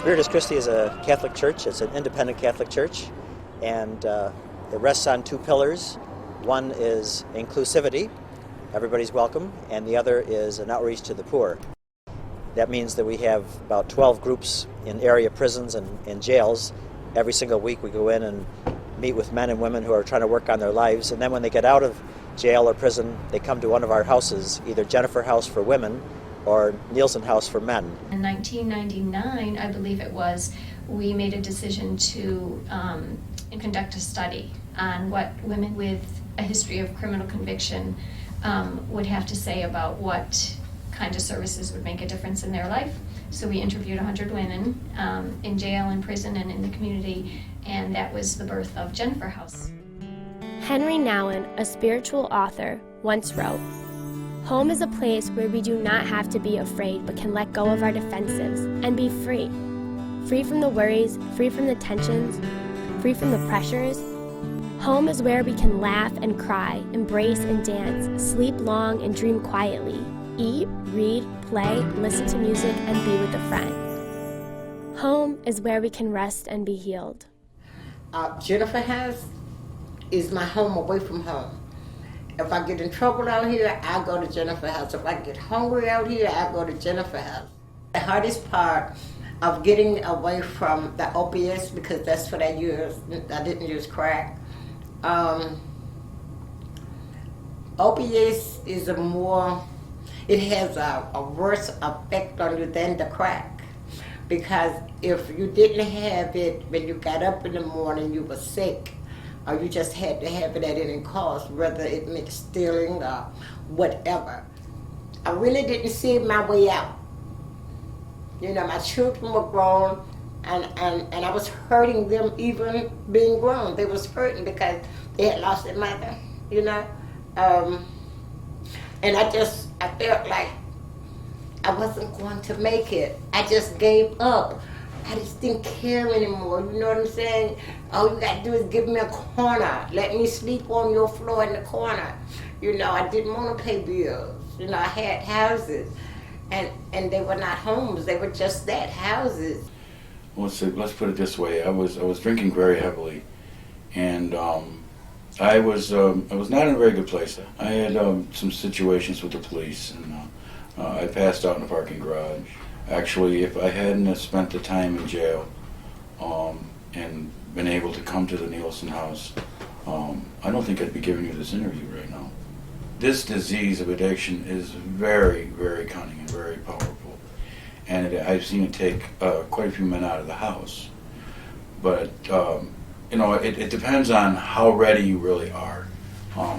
Spiritus Christi is a Catholic church. It's an independent Catholic church, and it rests on two pillars. One is inclusivity, everybody's welcome, and the other is an outreach to the poor. That means that we have about 12 groups in area prisons and jails. Every single week we go in and meet with men and women who are trying to work on their lives, and then when they get out of jail or prison, they come to one of our houses, either Jennifer House for women or Nielsen House for men. In 1999, I believe it was, we made a decision to conduct a study on what women with a history of criminal conviction would have to say about what kind of services would make a difference in their life. So we interviewed 100 women in jail, in prison, and in the community, and that was the birth of Jennifer House. Henry Nouwen, a spiritual author, once wrote, "Home is a place where we do not have to be afraid but can let go of our defensives and be free. Free from the worries, free from the tensions, free from the pressures. Home is where we can laugh and cry, embrace and dance, sleep long and dream quietly, eat, read, play, listen to music, and be with a friend. Home is where we can rest and be healed." Jennifer House is my home away from home. If I get in trouble out here, I go to Jennifer House. If I get hungry out here, I go to Jennifer House. The hardest part of getting away from the opiates, because that's what I used. I didn't use crack. Opiates is it has a worse effect on you than the crack. Because if you didn't have it when you got up in the morning, you were sick, or you just had to have it at any cost, whether it meant stealing or whatever. I really didn't see my way out. You know, my children were grown, and I was hurting them even being grown. They was hurting because they had lost their mother, you know. And I felt like I wasn't going to make it. I just gave up. I just didn't care anymore, you know what I'm saying? All you gotta do is give me a corner. Let me sleep on your floor in the corner. You know, I didn't want to pay bills. You know, I had houses, and they were not homes. They were just that, houses. Let's put it this way. I was drinking very heavily, and I was not in a very good place. I had some situations with the police, and I passed out in the parking garage. Actually, if I hadn't spent the time in jail and been able to come to the Nielsen House, I don't think I'd be giving you this interview right now. This disease of addiction is very, very cunning and very powerful. And I've seen it take quite a few men out of the house. But, you know, it depends on how ready you really are. I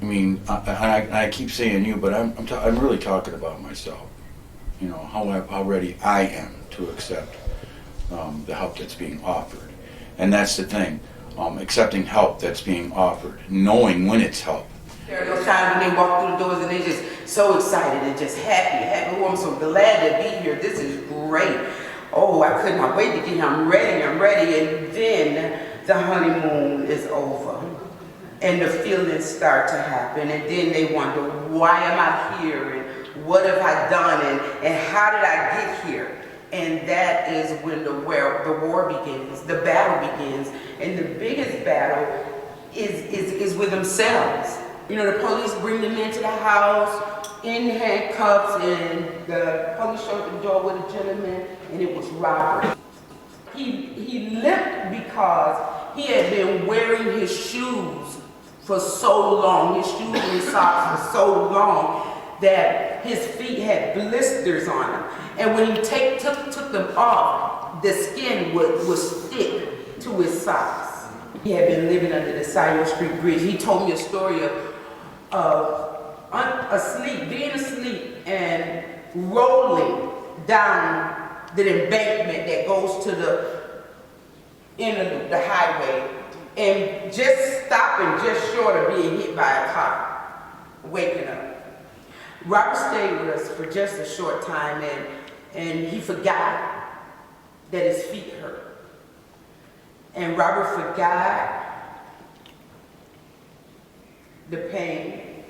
mean, I keep saying you, but I'm really talking about myself. You know, how ready I am to accept the help that's being offered. And that's the thing, accepting help that's being offered, knowing when it's help. There are those times when they walk through the doors and they're just so excited and just happy. Oh, I'm so glad to be here. This is great. Oh, I could not wait to get here. I'm ready. And then the honeymoon is over. And the feelings start to happen. And then they wonder, why am I here? And what have I done? And how did I get here? And that is when the war begins, the battle begins. And the biggest battle is with themselves. You know, the police bring them into the house in handcuffs, and the police showed the door with a gentleman, and it was robbery. He limped because he had been wearing his shoes for so long, his shoes and his socks for so long, that his feet had blisters on them. And when he took them off, the skin would stick to his socks. He had been living under the Scion Street Bridge. He told me a story of being asleep and rolling down the embankment that goes to the end of the highway, and just stopping just short of being hit by a car, waking up. Robert stayed with us for just a short time, and he forgot that his feet hurt. And Robert forgot the pain,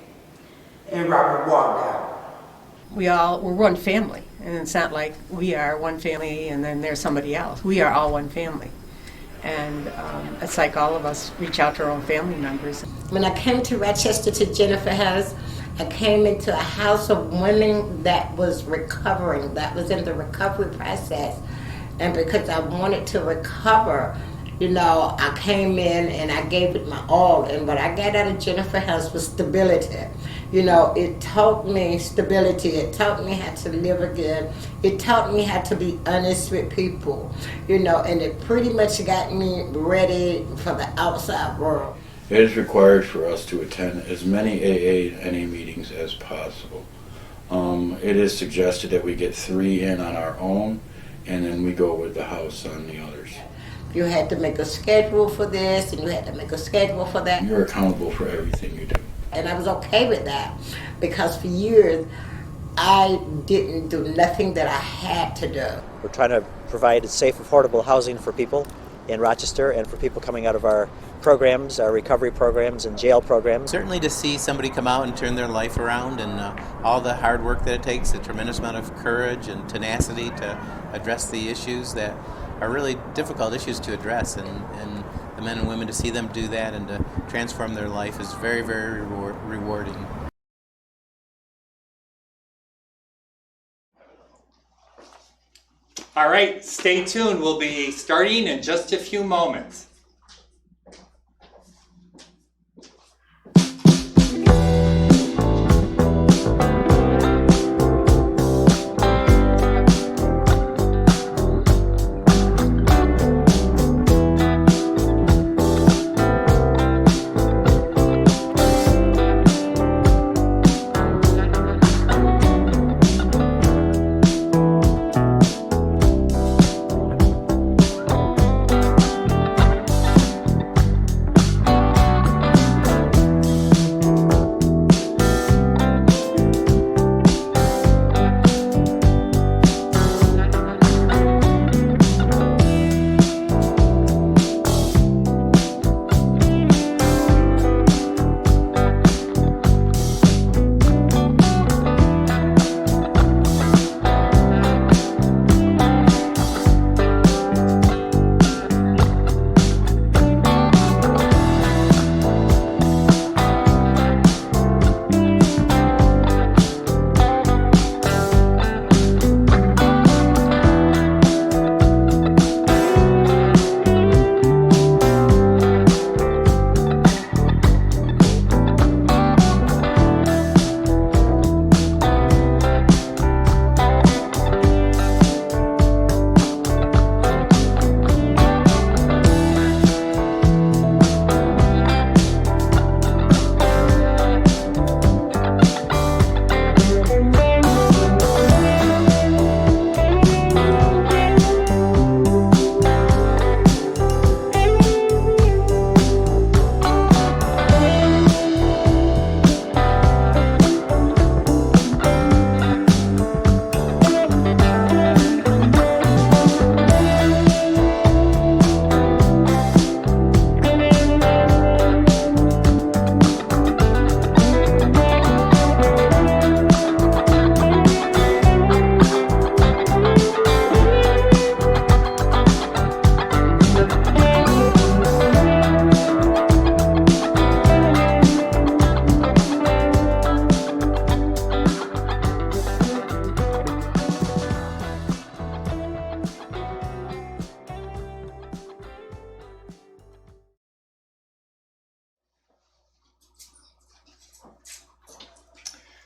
and Robert walked out. We're one family. And it's not like we are one family and then there's somebody else. We are all one family. And it's like all of us reach out to our own family members. When I came to Rochester to Jennifer House, I came into a house of women that was recovering, that was in the recovery process. And because I wanted to recover, I came in and I gave it my all. And what I got out of Jennifer House was stability. It taught me stability. It taught me how to live again. It taught me how to be honest with people, and it pretty much got me ready for the outside world. It is required for us to attend as many AA and NA meetings as possible. It is suggested that we get 3 in on our own, and then we go with the house on the others. You had to make a schedule for this, and you had to make a schedule for that. You're accountable for everything you do. And I was okay with that, because for years, I didn't do nothing that I had to do. We're trying to provide safe, affordable housing for people in Rochester and for people coming out of our programs, our recovery programs and jail programs. Certainly to see somebody come out and turn their life around, and all the hard work that it takes, a tremendous amount of courage and tenacity to address the issues that are really difficult issues to address, and the men and women, to see them do that and to transform their life is very, very rewarding. All right, stay tuned. We'll be starting in just a few moments.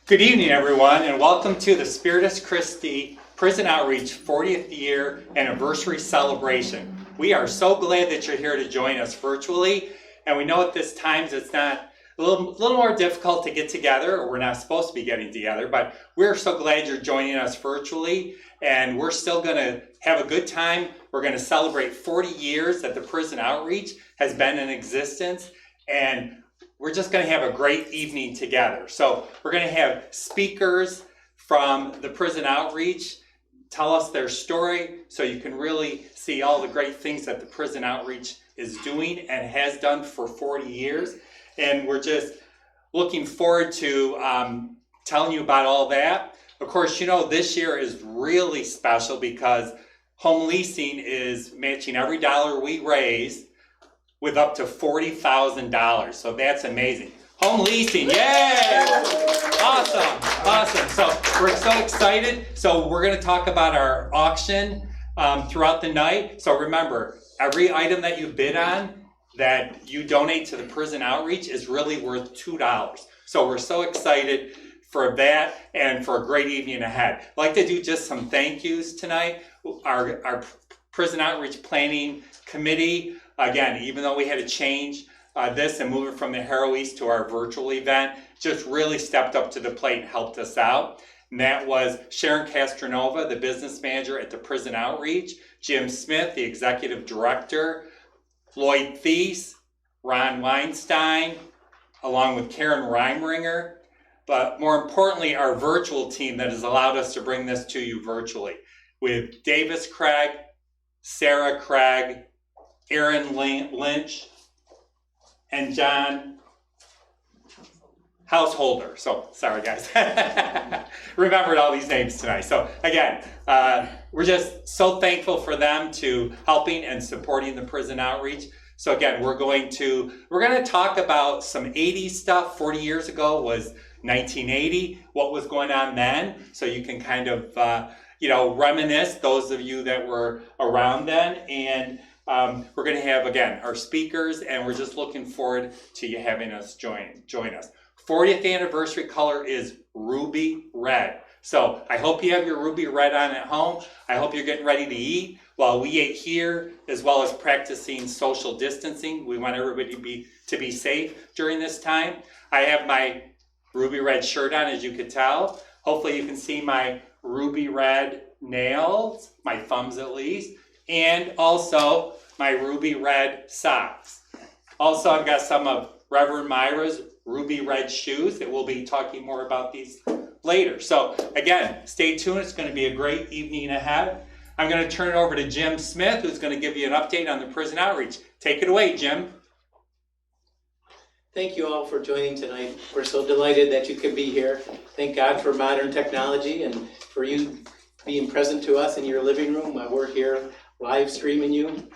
Good evening, everyone, and welcome to the Spiritus Christi Prison Outreach 40th year anniversary celebration. We are so glad that you're here to join us virtually, and we know at this time it's not a little more difficult to get together, or we're not supposed to be getting together, but we're so glad you're joining us virtually, and we're still going to have a good time. We're going to celebrate 40 years that the Prison Outreach has been in existence, and we're just going to have a great evening together. So we're going to have speakers from the Prison Outreach tell us their story so you can really see all the great things that the Prison Outreach is doing and has done for 40 years. And we're just looking forward to telling you about all that. Of course, you know, this year is really special because home leasing is matching every dollar we raise with up to $40,000. So that's amazing. Home leasing, yay! Awesome. So we're so excited. So we're going to talk about our auction throughout the night. So remember, every item that you bid on that you donate to the prison outreach is really worth $2. So we're so excited for that and for a great evening ahead. I'd like to do just some thank yous tonight. Our prison outreach planning committee, again, even though we had to change this and move it from the Harrow East to our virtual event, just really stepped up to the plate and helped us out. And that was Sharon Castronova, the business manager at the prison outreach, Jim Smith, the executive director, Lloyd Thies, Ron Weinstein, along with Karen Reimringer, but more importantly, our virtual team that has allowed us to bring this to you virtually with Davis Craig, Sarah Craig, Aaron Lynch, and John Householder. So, sorry guys. Remembered all these names tonight. So again, we're just so thankful for them to helping and supporting the prison outreach. So again, we're going to talk about some 80s stuff. 40 years ago was 1980, what was going on then. So you can kind of, reminisce, those of you that were around then. And we're going to have, again, our speakers, and we're just looking forward to you having us join us. 40th anniversary color is ruby red. So I hope you have your ruby red on at home. I hope you're getting ready to eat while we ate here, as well as practicing social distancing. We want everybody to be safe during this time. I have my ruby red shirt on, as you could tell. Hopefully you can see my ruby red nails, my thumbs at least, and also my ruby red socks. Also, I've got some of Reverend Myra's ruby red shoes that we'll be talking more about these later. So again, stay tuned. It's going to be a great evening ahead. I'm going to turn it over to Jim Smith, who's going to give you an update on the prison outreach. Take it away, Jim. Thank you all for joining tonight. We're so delighted that you could be here. Thank God for modern technology and for you being present to us in your living room while we're here live streaming you.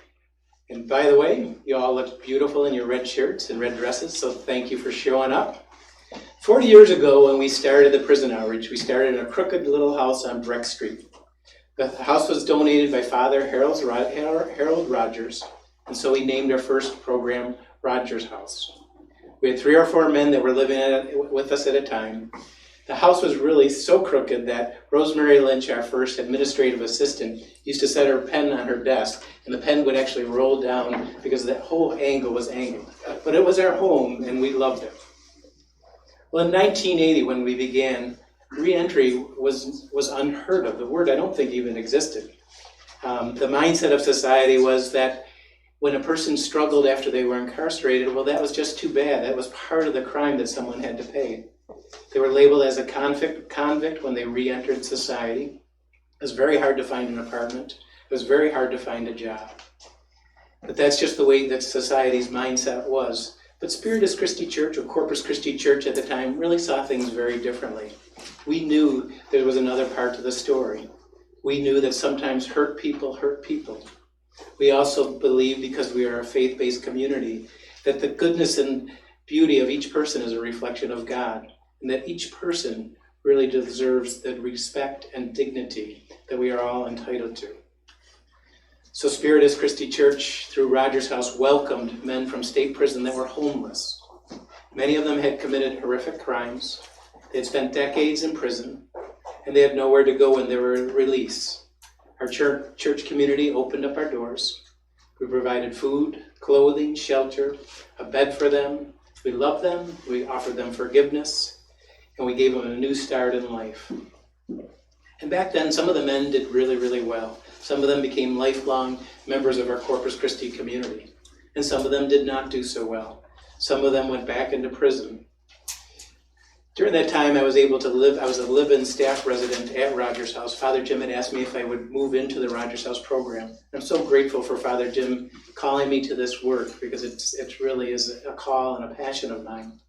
And by the way, you all look beautiful in your red shirts and red dresses, so thank you for showing up. 40 years ago when we started the prison outreach, we started in a crooked little house on Breck Street. The house was donated by Father Harold Rogers, and so we named our first program Rogers House. We had 3 or 4 men that were living with us at a time. The house was really so crooked that Rosemary Lynch, our first administrative assistant, used to set her pen on her desk, and the pen would actually roll down because that whole angle was angled. But it was our home, and we loved it. Well, in 1980, when we began, re-entry was unheard of. The word I don't think even existed. The mindset of society was that when a person struggled after they were incarcerated, well, that was just too bad. That was part of the crime that someone had to pay. They were labeled as a convict when they re-entered society. It was very hard to find an apartment. It was very hard to find a job. But that's just the way that society's mindset was. But Spiritus Christi Church, or Corpus Christi Church at the time, really saw things very differently. We knew there was another part to the story. We knew that sometimes hurt people hurt people. We also believe, because we are a faith-based community, that the goodness and beauty of each person is a reflection of God, and that each person really deserves the respect and dignity that we are all entitled to. So Spiritus Christi Church, through Rogers House, welcomed men from state prison that were homeless. Many of them had committed horrific crimes. They had spent decades in prison, and they had nowhere to go when they were released. Our church community opened up our doors. We provided food, clothing, shelter, a bed for them. We loved them, we offered them forgiveness, and we gave them a new start in life. And back then, some of the men did really, really well. Some of them became lifelong members of our Corpus Christi community, and some of them did not do so well. Some of them went back into prison. During that time, I was a live-in staff resident at Rogers House. Father Jim had asked me if I would move into the Rogers House program. I'm so grateful for Father Jim calling me to this work, because it really is a call and a passion of mine.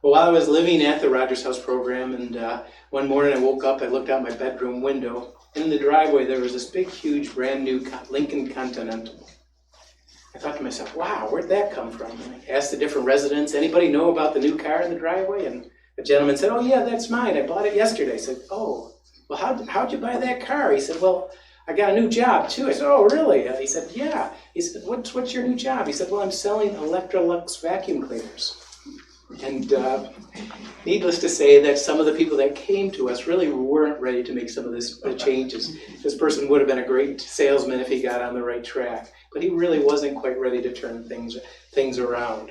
Well, while I was living at the Rogers House program, and one morning I woke up, I looked out my bedroom window, and in the driveway there was this big, huge, brand new Lincoln Continental. I thought to myself, wow, where'd that come from? And I asked the different residents, anybody know about the new car in the driveway? And the gentleman said, oh yeah, that's mine. I bought it yesterday. I said, oh, well, how'd you buy that car? He said, well, I got a new job too. I said, oh, really? He said, yeah. He said, what's your new job? He said, well, I'm selling Electrolux vacuum cleaners. And needless to say that some of the people that came to us really weren't ready to make some of the changes. This person would have been a great salesman if he got on the right track, but he really wasn't quite ready to turn things around.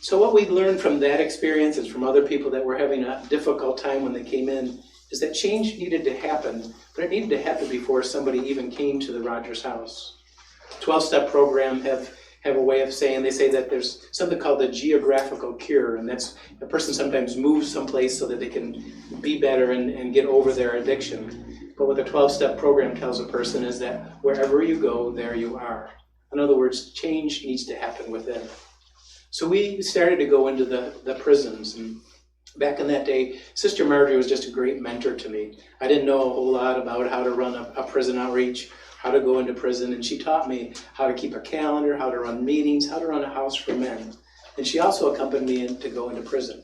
So what we learned from that experience and from other people that were having a difficult time when they came in is that change needed to happen, but it needed to happen before somebody even came to the Rogers House. 12-step program have a way of saying, they say that there's something called the geographical cure, and that's a person sometimes moves someplace so that they can be better and get over their addiction. But what the 12-step program tells a person is that wherever you go, there you are. In other words, change needs to happen within. So we started to go into the prisons, and back in that day, Sister Marjorie was just a great mentor to me. I didn't know a whole lot about how to run a prison outreach, how to go into prison, and she taught me how to keep a calendar, how to run meetings, how to run a house for men. And she also accompanied me to go into prison.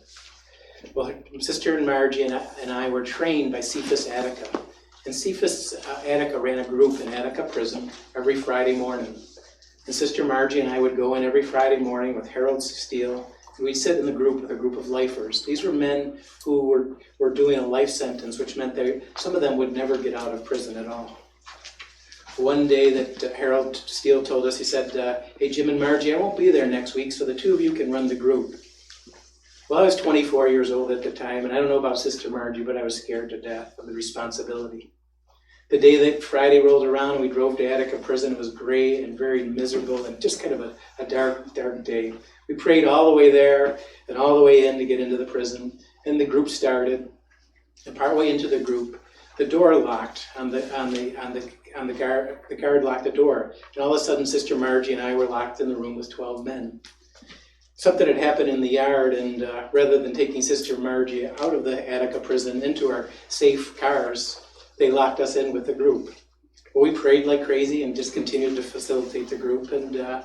Well, Sister Margie and I were trained by Cephas Attica. And Cephas Attica ran a group in Attica prison every Friday morning. And Sister Margie and I would go in every Friday morning with Harold Steele, and we'd sit in the group with a group of lifers. These were men who were doing a life sentence, which meant some of them would never get out of prison at all. One day that Harold Steele told us, he said, hey, Jim and Margie, I won't be there next week, so the two of you can run the group. Well, I was 24 years old at the time, and I don't know about Sister Margie, but I was scared to death of the responsibility. The day that Friday rolled around and we drove to Attica prison, it was gray and very miserable and just kind of a dark, dark day. We prayed all the way there and all the way in to get into the prison, and the group started. And partway into the group, the door locked on the guard locked the door, and all of a sudden Sister Margie and I were locked in the room with 12 men. Something had happened in the yard, and rather than taking Sister Margie out of the Attica prison into our safe cars, they locked us in with the group. Well, we prayed like crazy and just continued to facilitate the group, and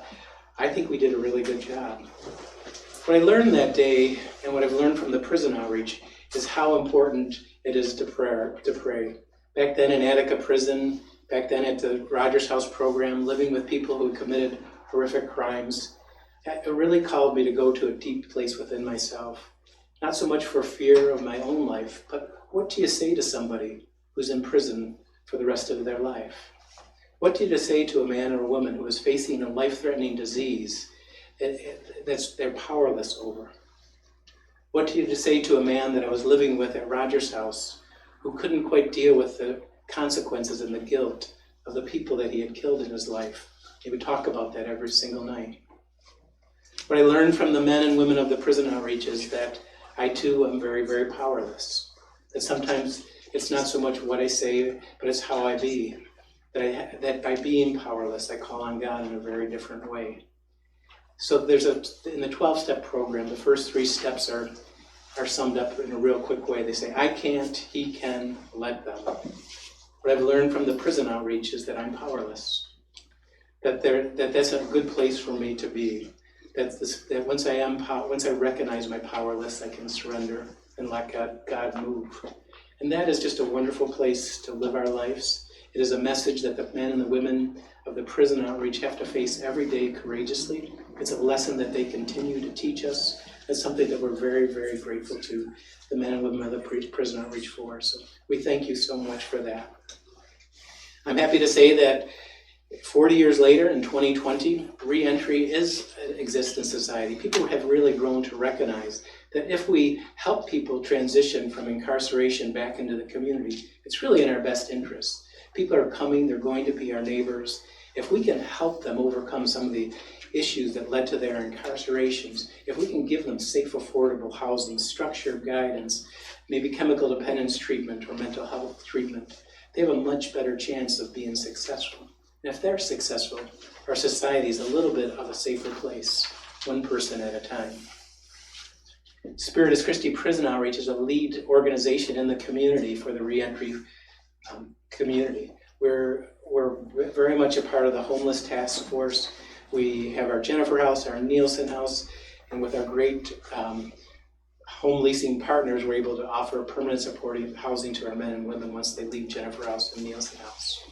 I think we did a really good job. What I learned that day, and what I've learned from the prison outreach, is how important it is to pray. Back then in Attica prison, back then at the Rogers House program, living with people who committed horrific crimes, it really called me to go to a deep place within myself. Not so much for fear of my own life, but what do you say to somebody who's in prison for the rest of their life? What do you say to a man or a woman who is facing a life-threatening disease that they're powerless over? What do you say to a man that I was living with at Rogers House who couldn't quite deal with the consequences and the guilt of the people that he had killed in his life? He would talk about that every single night. What I learned from the men and women of the prison outreach is that I too am very, very powerless. That sometimes it's not so much what I say, but it's how I be. That by being powerless, I call on God in a very different way. So in the 12-step program, the first 3 steps are summed up in a real quick way. They say, I can't, he can, let them. What I've learned from the prison outreach is that I'm powerless. That's a good place for me to be. That once I recognize my powerless, I can surrender and let God move. And that is just a wonderful place to live our lives. It is a message that the men and the women of the prison outreach have to face every day courageously. It's a lesson that they continue to teach us. It's something that we're very, very grateful to the men and women of the prison outreach for. So we thank you so much for that. I'm happy to say that 40 years later, in 2020, re-entry exists in society. People have really grown to recognize that if we help people transition from incarceration back into the community, it's really in our best interest. People are coming, they're going to be our neighbors. If we can help them overcome some of the issues that led to their incarcerations, if we can give them safe, affordable housing, structured guidance, maybe chemical dependence treatment or mental health treatment, they have a much better chance of being successful. And if they're successful, our society is a little bit of a safer place, one person at a time. Spiritus Christi Prison Outreach is a lead organization in the community for the reentry community. We're very much a part of the homeless task force. We have our Jennifer House, our Nielsen House, and with our great home leasing partners, we're able to offer permanent supportive housing to our men and women once they leave Jennifer House and Nielsen House.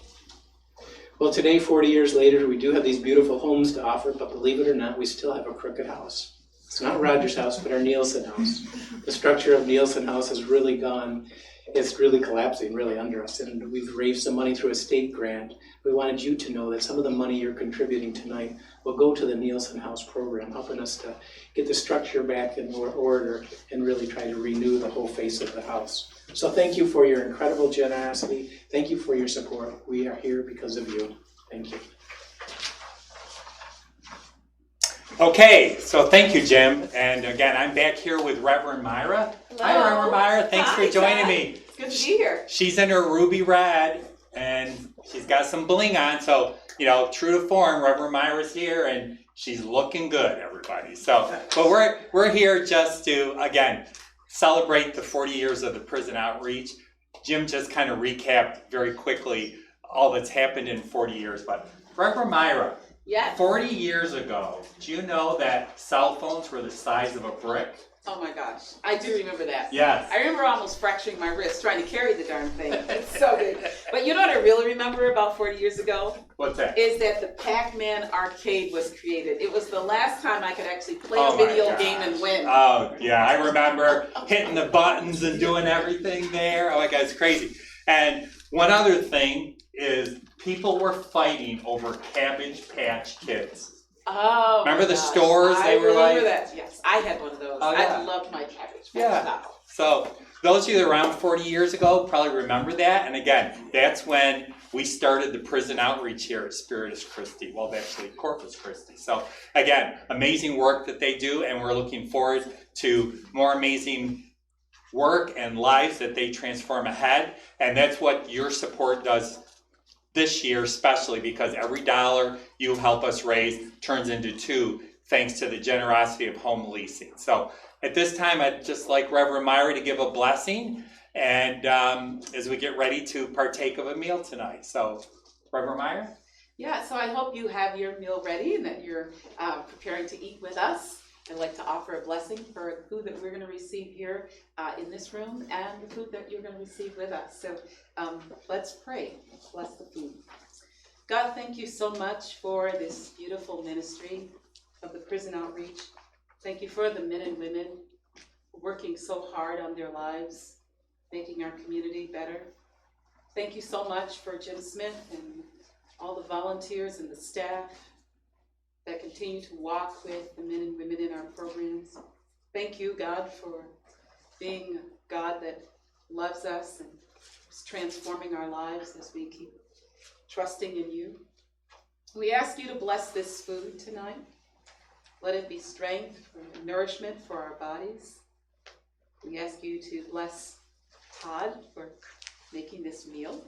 Well, today, 40 years later, we do have these beautiful homes to offer, but believe it or not, we still have a crooked house. It's not Roger's house, but our Nielsen House. The structure of Nielsen House has really gone, it's really collapsing really under us, and we've raised some money through a state grant. We wanted you to know that some of the money you're contributing tonight will go to the Nielsen House program, helping us to get the structure back in order and really try to renew the whole face of the house. So thank you for your incredible generosity. Thank you for your support. We are here because of you. Thank you. Okay, so thank you, Jim. And again, I'm back here with Reverend Myra. Hello. Hi, Reverend Myra. Thanks Hi, for joining John. me. It's good to be here. She's in her ruby red, and she's got some bling on. So, you know, true to form, Reverend Myra's here, and she's looking good, everybody. So, but we're here just to, again, celebrate the 40 years of the prison outreach. Jim just kind of recapped very quickly all that's happened in 40 years. But Reverend Myra, Yes. 40 years ago, do you know that cell phones were the size of a brick? Oh my gosh, I do remember that. Yes. I remember almost fracturing my wrist trying to carry the darn thing. It's so good. But you know what I really remember about 40 years ago? What's that? Is that the Pac-Man arcade was created. It was the last time I could actually play Oh a my video gosh. game and win. Oh, yeah, I remember hitting the buttons and doing everything there. Oh my God, it's crazy. And one other thing is people were fighting over Cabbage Patch Kids. Oh, Remember my the gosh. stores they were I remember like? that. Yes, I had one of those. Oh, yeah. I loved my Cabbage Patch. Yeah. Wow. So those of you that were around 40 years ago probably remember that. And again, that's when we started the prison outreach here at Spiritus Christi. Well, actually Corpus Christi. So again, amazing work that they do, and we're looking forward to more amazing work and lives that they transform ahead. And that's what your support does this year, especially because every dollar you help us raise turns into two, thanks to the generosity of home leasing. So at this time, I'd just like Reverend Myra to give a blessing, and as we get ready to partake of a meal tonight. So, Reverend Myra? Yeah, so I hope you have your meal ready and that you're preparing to eat with us. I'd like to offer a blessing for the food that we're going to receive here in this room and the food that you're going to receive with us. So let's pray. Bless the food. God, thank you so much for this beautiful ministry of the prison outreach. Thank you for the men and women working so hard on their lives, making our community better. Thank you so much for Jim Smith and all the volunteers and the staff that continue to walk with the men and women in our programs. Thank you, God, for being a God that loves us and is transforming our lives as we keep trusting in you. We ask you to bless this food tonight. Let it be strength and nourishment for our bodies. We ask you to bless Todd for making this meal.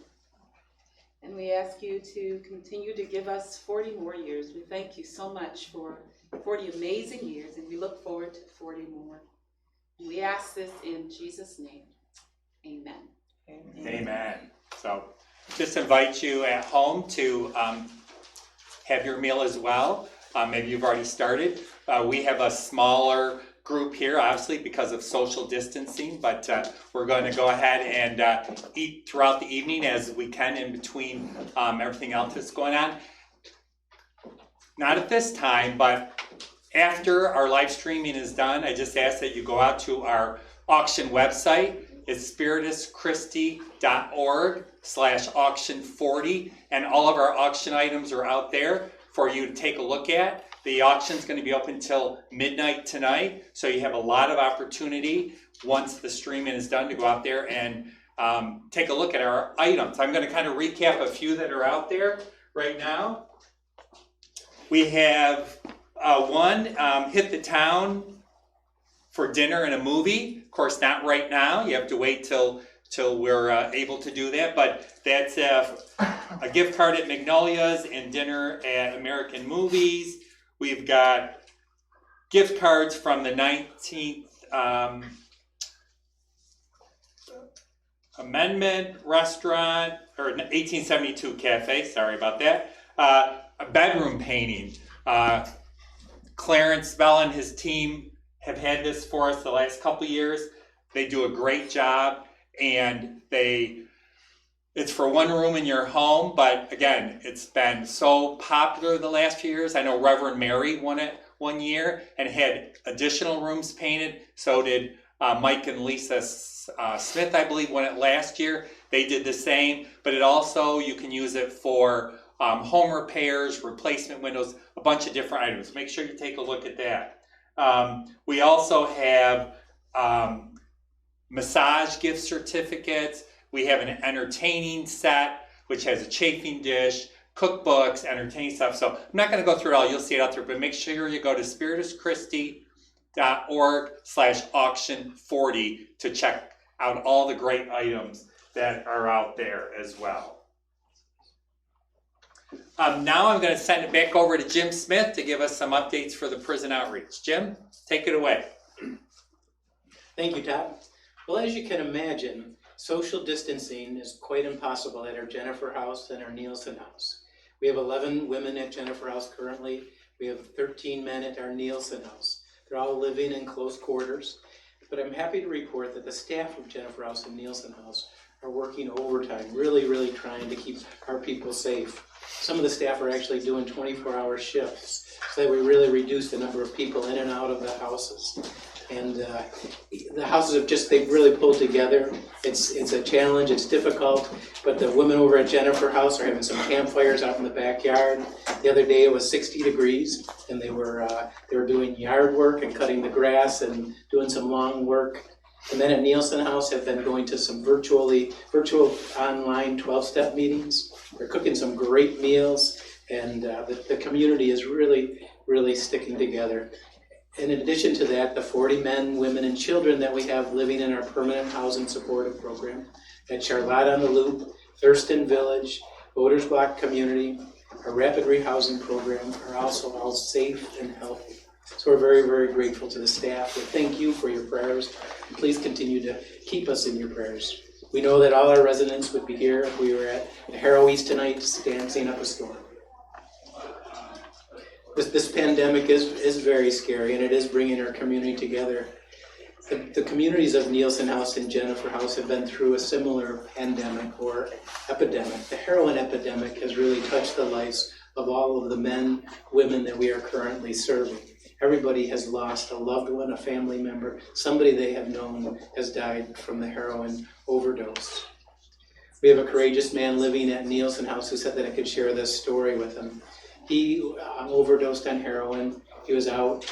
And we ask you to continue to give us 40 more years. We thank you so much for 40 amazing years, and we look forward to 40 more. We ask this in Jesus' name. Amen. Amen. So just invite you at home to have your meal as well. Maybe you've already started. We have a smaller group here, obviously, because of social distancing, but we're going to go ahead and eat throughout the evening as we can in between everything else that's going on. Not at this time, but after our live streaming is done, I just ask that you go out to our auction website. It's spirituschristi.org/auction40, and all of our auction items are out there for you to take a look at. The auction's going to be open till midnight tonight, so you have a lot of opportunity once the streaming is done to go out there and take a look at our items. I'm going to kind of recap a few that are out there right now. We have one, Hit the Town for dinner and a movie. Of course, not right now. You have to wait till we're able to do that, but that's a gift card at Magnolia's and dinner at American Movies. We've got gift cards from the 19th Amendment Restaurant, or 1872 Cafe, sorry about that. A bedroom painting. Clarence Bell and his team have had this for us the last couple years. They do a great job, and it's for one room in your home, but again, it's been so popular the last few years. I know Reverend Mary won it one year and had additional rooms painted. So did Mike and Lisa Smith, I believe, won it last year. They did the same, but it also, you can use it for home repairs, replacement windows, a bunch of different items. Make sure you take a look at that. We also have massage gift certificates. We have an entertaining set, which has a chafing dish, cookbooks, entertaining stuff. So I'm not going to go through it all. You'll see it out there, but make sure you go to spirituschristi.org/auction40 to check out all the great items that are out there as well. Now I'm going to send it back over to Jim Smith to give us some updates for the prison outreach. Jim, take it away. Thank you, Todd. Well, as you can imagine, social distancing is quite impossible at our Jennifer House and our Nielsen House. We have 11 women at Jennifer House currently. We have 13 men at our Nielsen House. They're all living in close quarters. But I'm happy to report that the staff of Jennifer House and Nielsen House are working overtime, really trying to keep our people safe. Some of the staff are actually doing 24-hour shifts so that we really reduce the number of people in and out of the houses. And the houses they've really pulled together. It's a challenge, it's difficult, but the women over at Jennifer House are having some campfires out in the backyard. The other day it was 60 degrees, and they were doing yard work and cutting the grass and doing some lawn work. And then at Nielsen House have been going to some virtual online 12-step meetings. They're cooking some great meals, and the community is really sticking together. In addition to that, the 40 men, women, and children that we have living in our permanent housing supportive program at Charlotte on the Loop, Thurston Village, Voters Block Community, our rapid rehousing program are also all safe and healthy. So we're very grateful to the staff. We thank you for your prayers. Please continue to keep us in your prayers. We know that all our residents would be here if we were at the Harrow East tonight dancing up a storm. This pandemic is very scary, and it is bringing our community together. The communities of Nielsen House and Jennifer House have been through a similar pandemic or epidemic. The heroin epidemic has really touched the lives of all of the men, women that we are currently serving. Everybody has lost a loved one, a family member, somebody they have known has died from the heroin overdose. We have a courageous man living at Nielsen House who said that I could share this story with him. He overdosed on heroin. He was out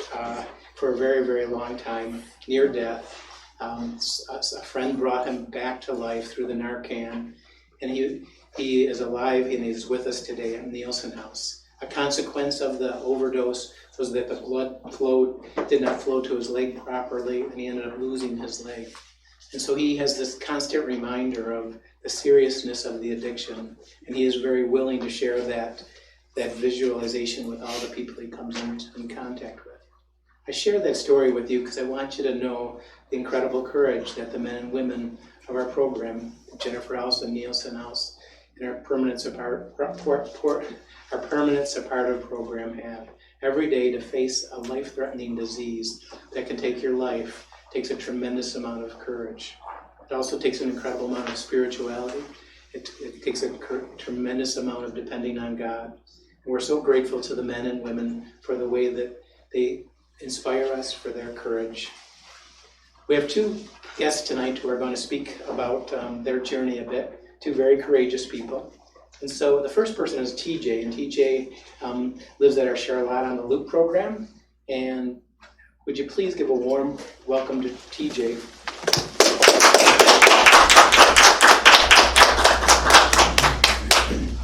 for a very long time, near death. A friend brought him back to life through the Narcan, and he is alive and he's with us today at Nielsen House. A consequence of the overdose was that the blood did not flow to his leg properly, and he ended up losing his leg. And so he has this constant reminder of the seriousness of the addiction, and he is very willing to share that visualization with all the people he comes in contact with. I share that story with you because I want you to know the incredible courage that the men and women of our program, Jennifer House and Nielsen House, and our permanent supportive program have every day to face a life-threatening disease that can take your life. It takes a tremendous amount of courage. It also takes an incredible amount of spirituality. It takes a tremendous amount of depending on God. And we're so grateful to the men and women for the way that they inspire us, for their courage. We have two guests tonight who are going to speak about their journey a bit, two very courageous people. And so the first person is TJ, and TJ lives at our Charlotte on the Loop program. And would you please give a warm welcome to TJ?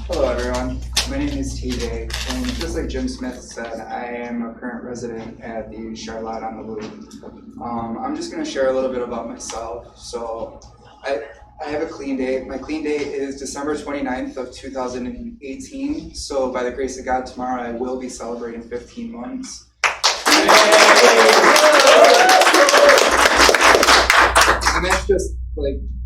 Hello everyone, my name is TJ, and just like Jim Smith said, I am a current resident at the Charlotte on the Loop. I'm just going to share a little bit about myself. So I have a clean date. My clean date is December 29th of 2018. So by the grace of God, tomorrow I will be celebrating 15 months.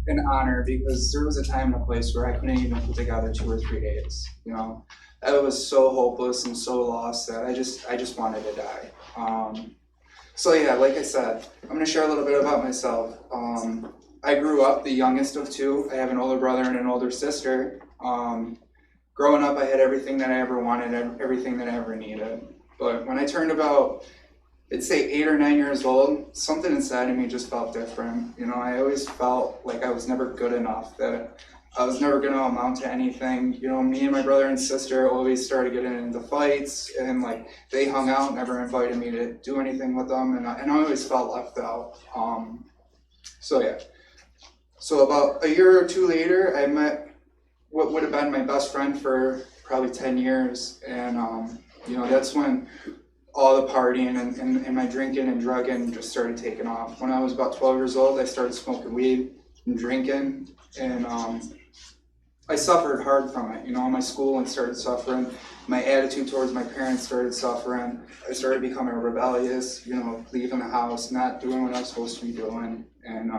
an honor, because there was a time and a place where I couldn't even put together 2 or 3 days. You know, I was so hopeless and so lost that I just wanted to die. So yeah, like I said, I'm going to share a little bit about myself. I grew up the youngest of 2. I have an older brother and an older sister. Growing up, I had everything that I ever wanted, everything that I ever needed. But when I turned about, I'd say 8 or 9 years old, something inside of me just felt different. You know, I always felt like I was never good enough, that I was never going to amount to anything. You know, me and my brother and sister always started getting into fights, and like they hung out, never invited me to do anything with them, and I always felt left out. So yeah. So about a year or 2 later, I met what would have been my best friend for probably 10 years, and you know, that's when all the partying and my drinking and drugging just started taking off. When I was about 12 years old, I started smoking weed and drinking, and I suffered hard from it. You know, my schooling started suffering, my attitude towards my parents started suffering. I started becoming rebellious, you know, leaving the house, not doing what I was supposed to be doing, and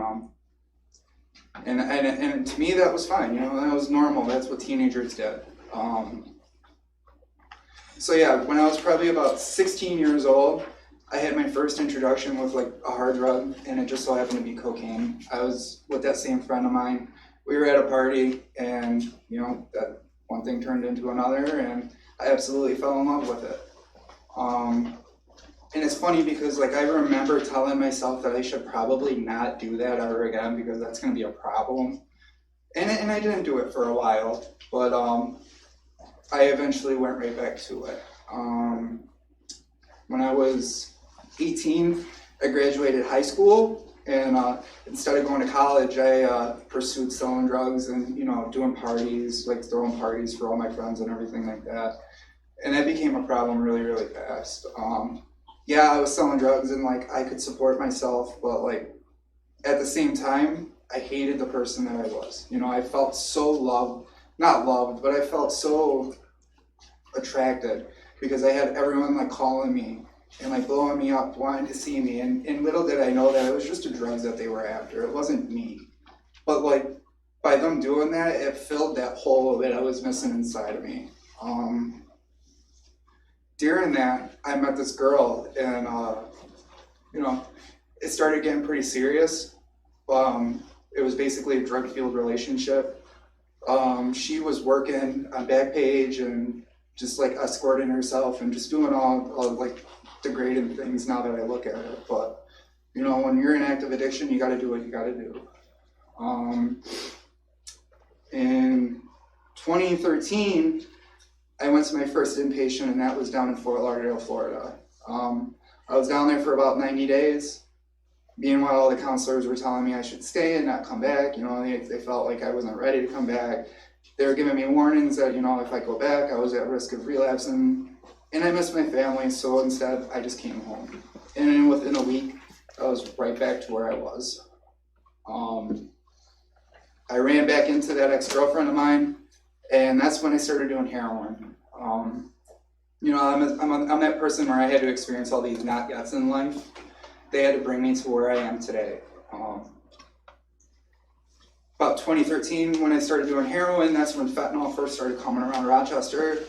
to me that was fine. You know, that was normal. That's what teenagers did. So yeah, when I was probably about 16 years old, I had my first introduction with like a hard drug, and it just so happened to be cocaine. I was with that same friend of mine. We were at a party, and you know, that one thing turned into another, and I absolutely fell in love with it. And it's funny because like I remember telling myself that I should probably not do that ever again, because that's going to be a problem. And I didn't do it for a while, but I eventually went right back to it. When I was 18, I graduated high school, and instead of going to college, I pursued selling drugs and, you know, doing parties, like throwing parties for all my friends and everything like that. And that became a problem really, really fast. Yeah, I was selling drugs and like I could support myself, but like at the same time, I hated the person that I was. You know, I felt so not loved, but I felt so attracted because I had everyone like calling me and like blowing me up, wanting to see me, and little did I know that it was just the drugs that they were after. It wasn't me. But like by them doing that, it filled that hole that I was missing inside of me. During that, I met this girl, and you know, it started getting pretty serious. It was basically a drug-fueled relationship. She was working on Backpage and just like escorting herself and just doing all like degrading things now that I look at it. But you know, when you're in active addiction, you got to do what you got to do. In 2013, I went to my first inpatient, and that was down in Fort Lauderdale, Florida. I was down there for about 90 days. Meanwhile, all the counselors were telling me I should stay and not come back. You know, they felt like I wasn't ready to come back. They were giving me warnings that, you know, if I go back, I was at risk of relapsing. And I missed my family, so instead, I just came home. And then within a week, I was right back to where I was. I ran back into that ex-girlfriend of mine, and that's when I started doing heroin. You know, I'm that person where I had to experience all these not yets in life. They had to bring me to where I am today. About 2013, when I started doing heroin, that's when fentanyl first started coming around Rochester.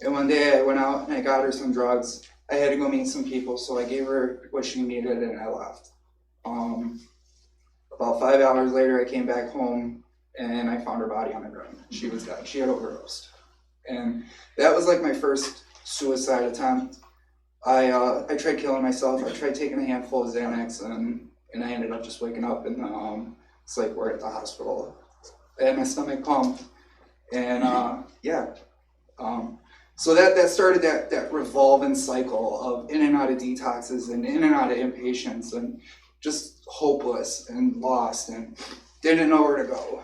And one day I went out and I got her some drugs. I had to go meet some people, so I gave her what she needed and I left. About 5 hours later, I came back home and I found her body on the ground. She was dead. She had overdosed. And that was like my first suicide attempt. I tried killing myself. I tried taking a handful of Xanax, and I ended up just waking up in it's like we're at the hospital. I had my stomach pumped, and so that started that revolving cycle of in and out of detoxes and in and out of inpatients and just hopeless and lost and didn't know where to go.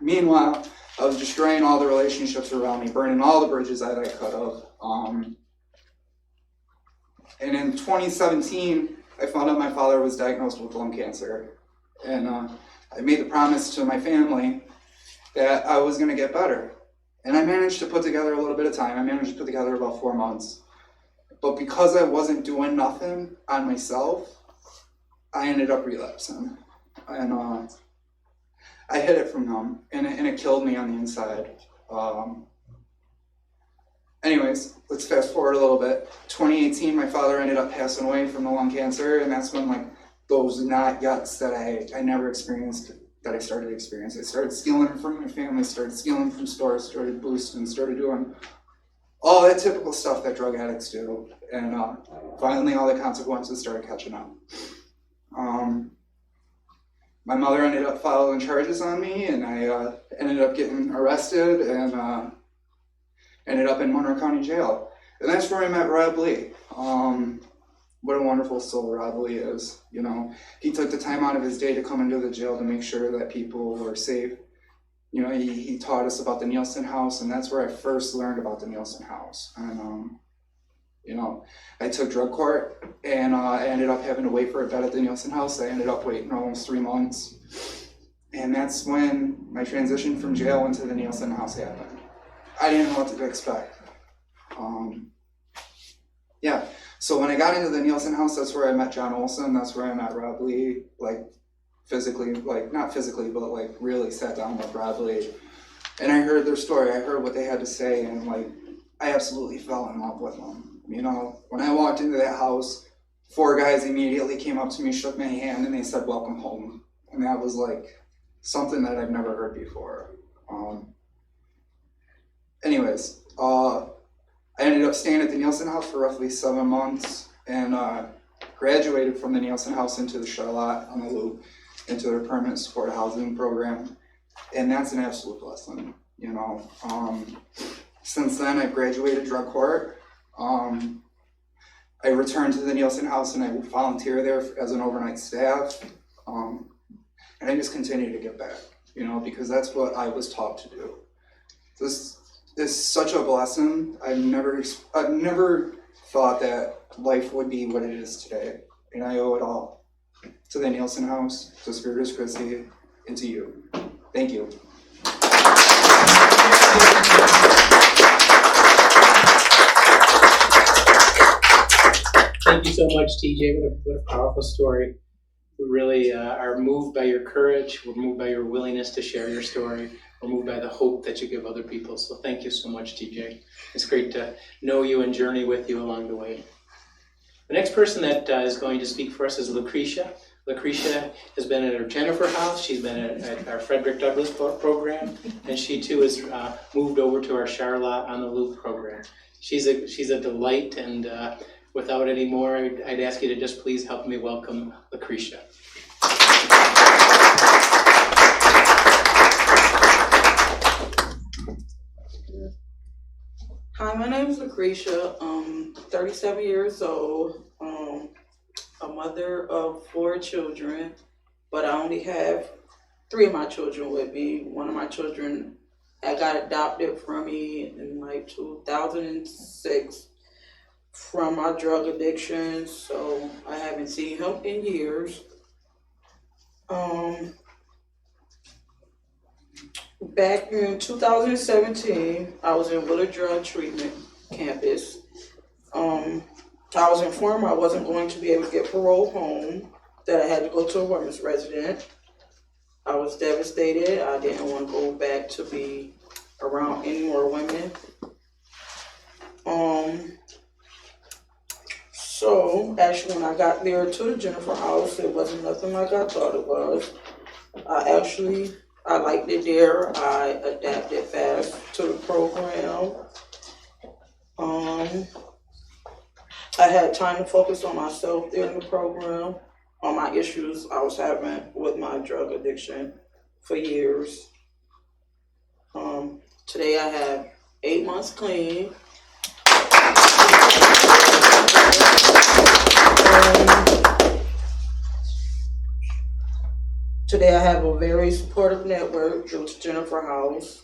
Meanwhile, I was destroying all the relationships around me, burning all the bridges that I could have. And in 2017, I found out my father was diagnosed with lung cancer. And I made the promise to my family that I was going to get better. And I managed to put together a little bit of time. I managed to put together about 4 months. But because I wasn't doing nothing on myself, I ended up relapsing. And I hid it from them, and it killed me on the inside. Anyways, let's fast forward a little bit. 2018, my father ended up passing away from the lung cancer, and that's when, like, those not yuts that I never experienced, that I started to experience. I started stealing from my family, started stealing from stores, started boosting, started doing all that typical stuff that drug addicts do, and finally all the consequences started catching up. My mother ended up filing charges on me, and I ended up getting arrested and ended up in Monroe County Jail. And that's where I met Rob Lee. What a wonderful soul Rob Lee is. You know, he took the time out of his day to come into the jail to make sure that people were safe. You know, he taught us about the Nielsen House, and that's where I first learned about the Nielsen House. And, you know, I took drug court, and I ended up having to wait for a bed at the Nielsen House. I ended up waiting almost 3 months. And that's when my transition from jail into the Nielsen House happened. I didn't know what to expect. Yeah, so when I got into the Nielsen House, that's where I met John Olson. That's where I met Rob Lee, like physically, like not physically, but like really sat down with Rob Lee. And I heard their story. I heard what they had to say, and like I absolutely fell in love with them. You know, when I walked into that house, 4 guys immediately came up to me, shook my hand, and they said, "Welcome home." And that was like something that I've never heard before. Anyways, I ended up staying at the Nielsen House for roughly 7 months, and graduated from the Nielsen House into the Charlotte on the Loop, into their permanent support housing program, and that's an absolute blessing. You know, since then I've graduated drug court. I returned to the Nielsen House and I volunteer there as an overnight staff, and I just continue to give back. You know, because that's what I was taught to do. This is such a blessing. I've never thought that life would be what it is today, and I owe it all to the Nielsen House, to Spiritus Christi, and to you. Thank you. Thank you so much, TJ. What a powerful story. We really are moved by your courage. We're moved by your willingness to share your story. We're moved by the hope that you give other people. So thank you so much, TJ. It's great to know you and journey with you along the way. The next person that is going to speak for us is Lucretia. Lucretia has been at our Jennifer House. She's been at our Frederick Douglass program, and she too has moved over to our Charlotte on the Loop program. She's a delight, and without any more, I'd ask you to just please help me welcome Lucretia. Hi, my name is Lucretia. 37 years old, a mother of 4 children, but I only have 3 of my children with me. One of my children, I got adopted from me in like 2006 from my drug addiction, so I haven't seen him in years. Back in 2017, I was in Willard Drug Treatment Campus. I was informed I wasn't going to be able to get parole home, that I had to go to a women's resident. I was devastated. I didn't want to go back to be around any more women. So actually when I got there to the Jennifer House, it wasn't nothing like I thought it was. I liked it there. I adapted fast to the program. I had time to focus on myself during the program, on my issues I was having with my drug addiction for years. Today I have 8 months clean. Today I have a very supportive network through Jennifer House.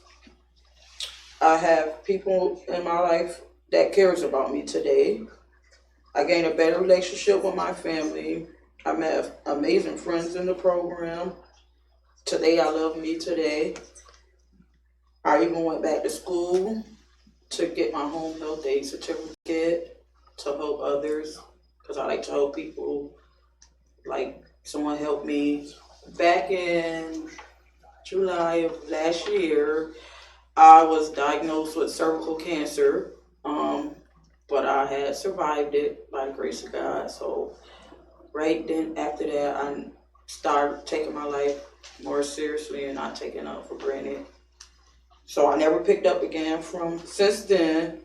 I have people in my life that cares about me today. I gained a better relationship with my family. I met amazing friends in the program. Today I love me today. I even went back to school to get my home health aid certificate to help others, because I like to help people. Like someone helped me back in July of last year, I was diagnosed with cervical cancer, but I had survived it by the grace of God. So right then after that, I started taking my life more seriously and not taking it for granted. So I never picked up again since then.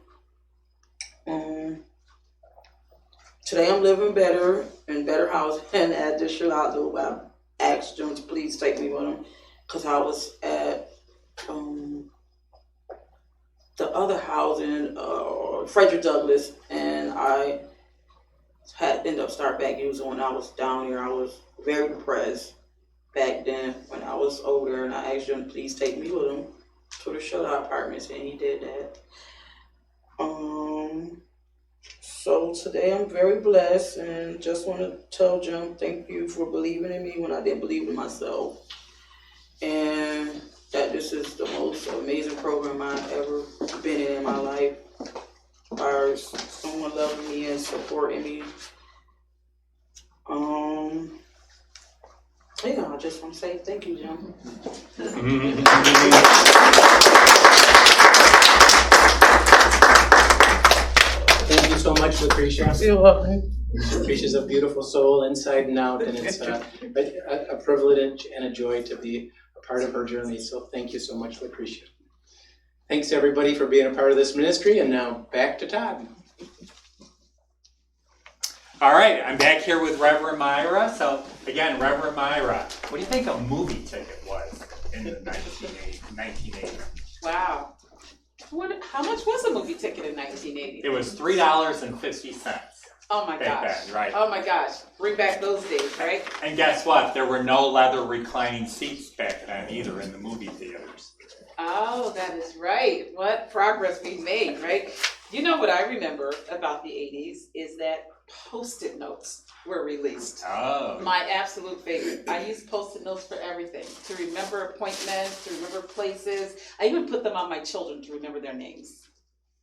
Today I'm living better in better house, and at the Charlotte, I asked them to please take me with them because I was at the other house in Frederick Douglass, and I had ended up start back using when I was down here. I was very depressed back then when I was over there, and I asked him to please take me with him to the Charlotte apartments, and he did that. So today I'm very blessed, and just want to tell Jim thank you for believing in me when I didn't believe in myself, and that this is the most amazing program I've ever been in my life. As someone loving me and supporting me. Yeah, I just want to say thank you, Jim. Thank you so much, Lucretia. You're welcome. Lucretia's a beautiful soul inside and out, and it's a privilege and a joy to be a part of her journey. So thank you so much, Lucretia. Thanks everybody for being a part of this ministry, and now back to Todd. All right, I'm back here with Reverend Myra. So again, Reverend Myra, what do you think a movie ticket was in the 1980s? Wow. How much was a movie ticket in 1980? It was $3.50. Oh my back gosh. then, right? Oh my gosh. Bring back those days, right? And guess what? There were no leather reclining seats back then either in the movie theaters. Oh, that is right. What progress we made, right? You know what I remember about the 80s is that Post-it notes were released. Oh. My absolute favorite. I used Post-it notes for everything. To remember appointments, to remember places. I even put them on my children to remember their names.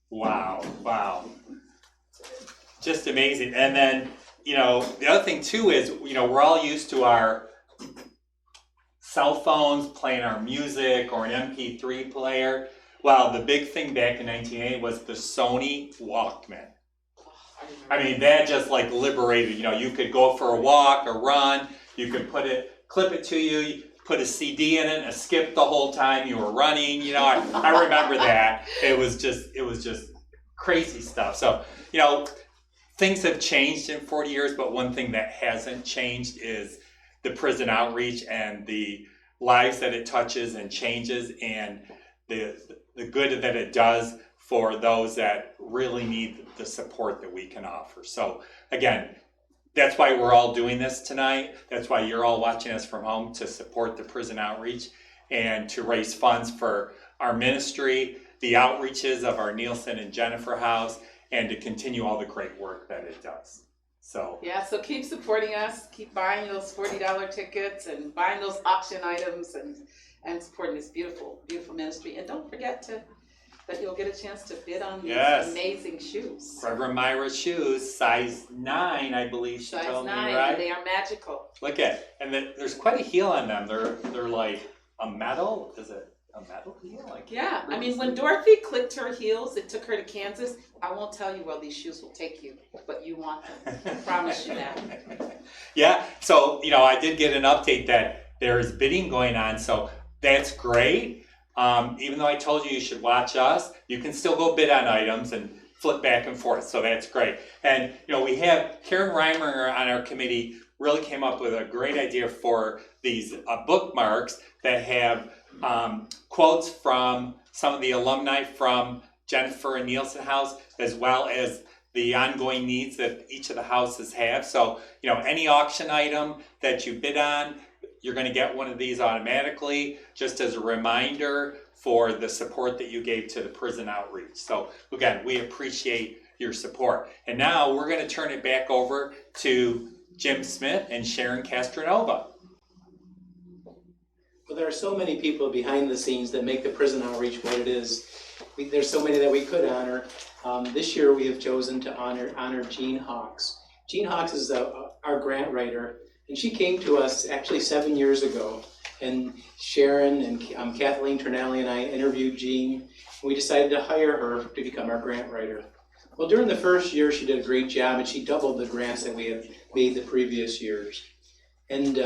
Wow. Just amazing. And then, the other thing too is, we're all used to our cell phones playing our music or an MP3 player. Well, the big thing back in 1980 was the Sony Walkman. I mean, that just like liberated, you could go for a walk or run, you could clip it to you, put a CD in it and skip the whole time you were running. I remember that. It was just crazy stuff. So, things have changed in 40 years, but one thing that hasn't changed is the prison outreach and the lives that it touches and changes, and the good that it does for those that really need the support that we can offer. So again, that's why we're all doing this tonight. That's why you're all watching us from home, to support the prison outreach and to raise funds for our ministry, the outreaches of our Nielsen and Jennifer House, and to continue all the great work that it does. So so keep supporting us, keep buying those $40 tickets and buying those auction items and supporting this beautiful, beautiful ministry. And don't forget that you'll get a chance to bid on these amazing shoes. Reverend Myra's shoes, size 9, I believe she told me, right? And they are magical. Look at, and there's quite a heel on them. They're like a metal. Is it a metal heel? I mean, when Dorothy clicked her heels, it took her to Kansas. I won't tell you where these shoes will take you, but you want them. I promise you that. So I did get an update that there's bidding going on. So that's great. Even though I told you should watch us, you can still go bid on items and flip back and forth. So that's great. And, we have Karen Reimer on our committee really came up with a great idea for these bookmarks that have quotes from some of the alumni from Jennifer and Nielsen House, as well as the ongoing needs that each of the houses have. So, any auction item that you bid on, you're going to get one of these automatically, just as a reminder for the support that you gave to the prison outreach. So again, we appreciate your support. And now we're going to turn it back over to Jim Smith and Sharon Castronova. Well, there are so many people behind the scenes that make the prison outreach what it is. There's so many that we could honor. This year we have chosen to honor Jean Hawks. Jean Hawks is our grant writer, and she came to us actually 7 years ago And Sharon and Kathleen Ternelli and I interviewed Jean. We decided to hire her to become our grant writer. Well, during the first year, she did a great job, and she doubled the grants that we had made the previous years. And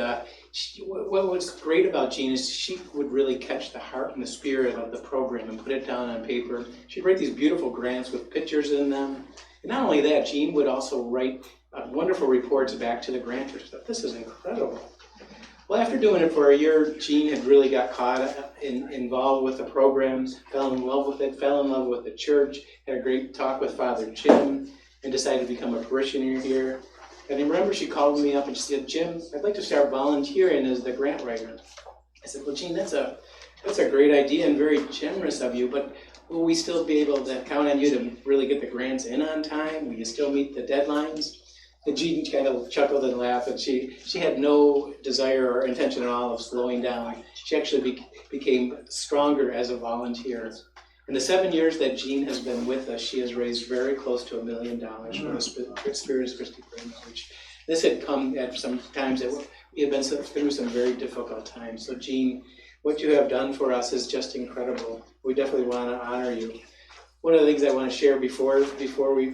what was great about Jean is she would really catch the heart and the spirit of the program and put it down on paper. She'd write these beautiful grants with pictures in them. And not only that, Jean would also write wonderful reports back to the grantors. This is incredible. Well, after doing it for a year, Jean had really got caught involved with the program, fell in love with it, fell in love with the church, had a great talk with Father Jim, and decided to become a parishioner here. And I remember she called me up and she said, Jim, I'd like to start volunteering as the grant writer. I said, well, Jean, that's a great idea and very generous of you, but will we still be able to count on you to really get the grants in on time? Will you still meet the deadlines? And Jean kind of chuckled and laughed, and she had no desire or intention at all of slowing down. She actually became stronger as a volunteer. In the 7 years that Jean has been with us, she has raised very close to $1 million for the Spiritus Christi Outreach. This had come at some times that we have been through some very difficult times. So Jean, what you have done for us is just incredible. We definitely want to honor you. One of the things I want to share before we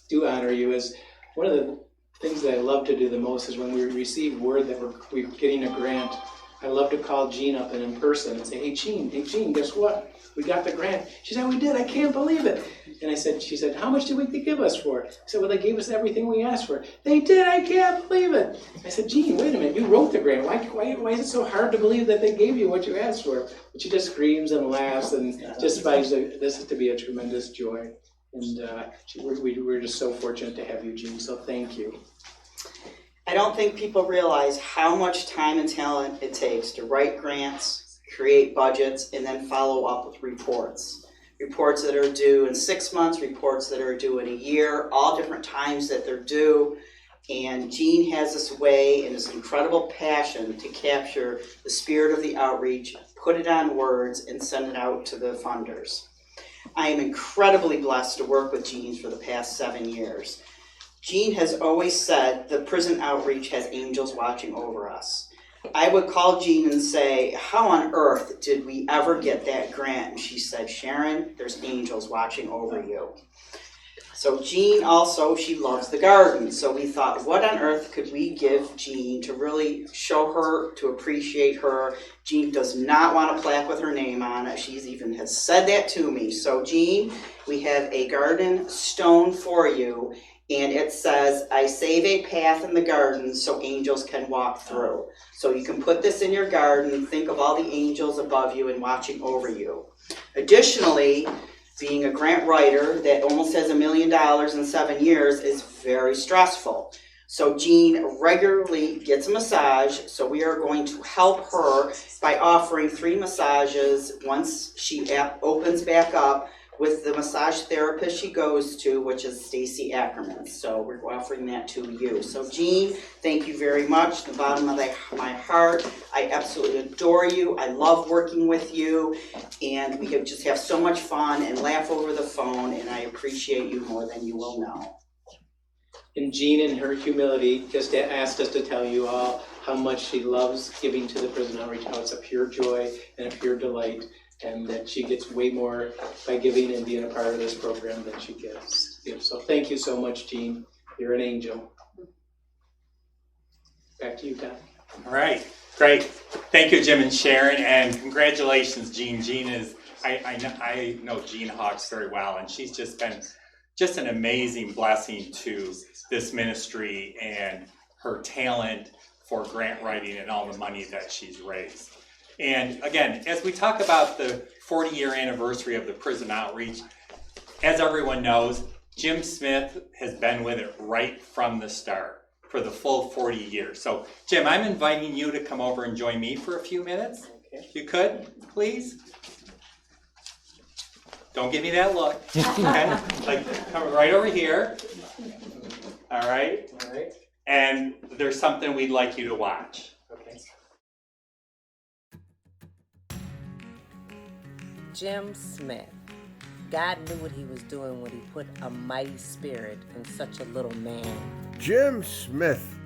do honor you is one of the things that I love to do the most is when we receive word that we're getting a grant. I love to call Jean up and in person and say, hey Jean, guess what? We got the grant. She said, we did, I can't believe it. And she said, how much did they give us for it? I said, well, they gave us everything we asked for. They did, I can't believe it. I said, Jean, wait a minute, you wrote the grant. Why is it so hard to believe that they gave you what you asked for? But she just screams and laughs and just finds this to be a tremendous joy. And we're just so fortunate to have you, Jean, so thank you. I don't think people realize how much time and talent it takes to write grants, create budgets, and then follow up with reports. Reports that are due in 6 months, reports that are due in a year, all different times that they're due. And Jean has this way and this incredible passion to capture the spirit of the outreach, put it on words, and send it out to the funders. I am incredibly blessed to work with Jean for the past 7 years. Jean has always said the prison outreach has angels watching over us. I would call Jean and say, how on earth did we ever get that grant? And she said, Sharon, there's angels watching over you. So Jean also, she loves the garden. So we thought, what on earth could we give Jean to really show her, to appreciate her? Jean does not want a plaque with her name on it. She even has said that to me. So Jean, we have a garden stone for you. And it says, I save a path in the garden so angels can walk through. So you can put this in your garden and think of all the angels above you and watching over you. Additionally, being a grant writer that almost has $1 million in 7 years is very stressful. So Jean regularly gets a massage, so we are going to help her by offering 3 massages once she opens back up with the massage therapist she goes to, which is Stacy Ackerman. So we're offering that to you. So Jean, thank you very much. The bottom of my heart, I absolutely adore you. I love working with you. And we just have so much fun and laugh over the phone, and I appreciate you more than you will know. And Jean, in her humility, just asked us to tell you all how much she loves giving to the prison outreach, how it's a pure joy and a pure delight, and that she gets way more by giving and being a part of this program than she gives. So thank you so much, Jean. You're an angel. Back to you, Tom. All right, great. Thank you, Jim and Sharon, and congratulations, Jean. Jean is, I know Jean Hawks very well, and she's just been an amazing blessing to this ministry and her talent for grant writing and all the money that she's raised. And again, as we talk about the 40-year anniversary of the prison outreach, as everyone knows, Jim Smith has been with it right from the start for the full 40 years. So, Jim, I'm inviting you to come over and join me for a few minutes. Okay. If you could, please. Don't give me that look. Okay? Like, come right over here. All right? All right. And there's something we'd like you to watch. Okay. Jim Smith. God knew what he was doing when he put a mighty spirit in such a little man. Jim Smith,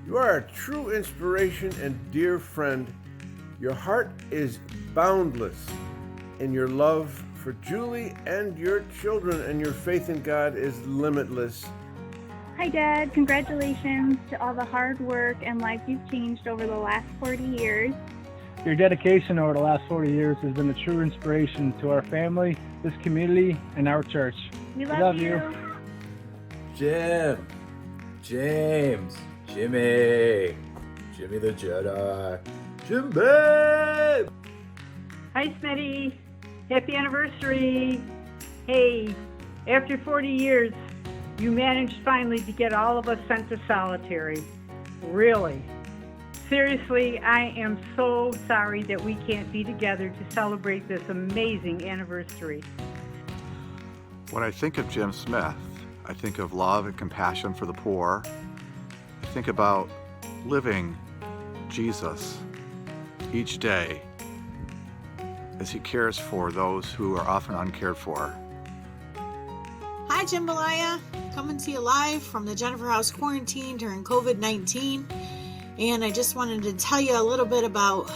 you are a true inspiration and dear friend. Your heart is boundless in your love for Julie and your children, and your faith in God is limitless. Hi, Dad. Congratulations to all the hard work and lives you've changed over the last 40 years. Your dedication over the last 40 years has been a true inspiration to our family, this community, and our church. We love you. Jim, James, Jimmy the Jedi, Jim Babe. Hi, Smitty. Happy anniversary. Hey, after 40 years, you managed finally to get all of us sent to solitary. Really. Seriously, I am so sorry that we can't be together to celebrate this amazing anniversary. When I think of Jim Smith, I think of love and compassion for the poor. I think about living Jesus each day as he cares for those who are often uncared for. Hi, Jambalaya. Coming to you live from the Jennifer House quarantine during COVID-19. And I just wanted to tell you a little bit about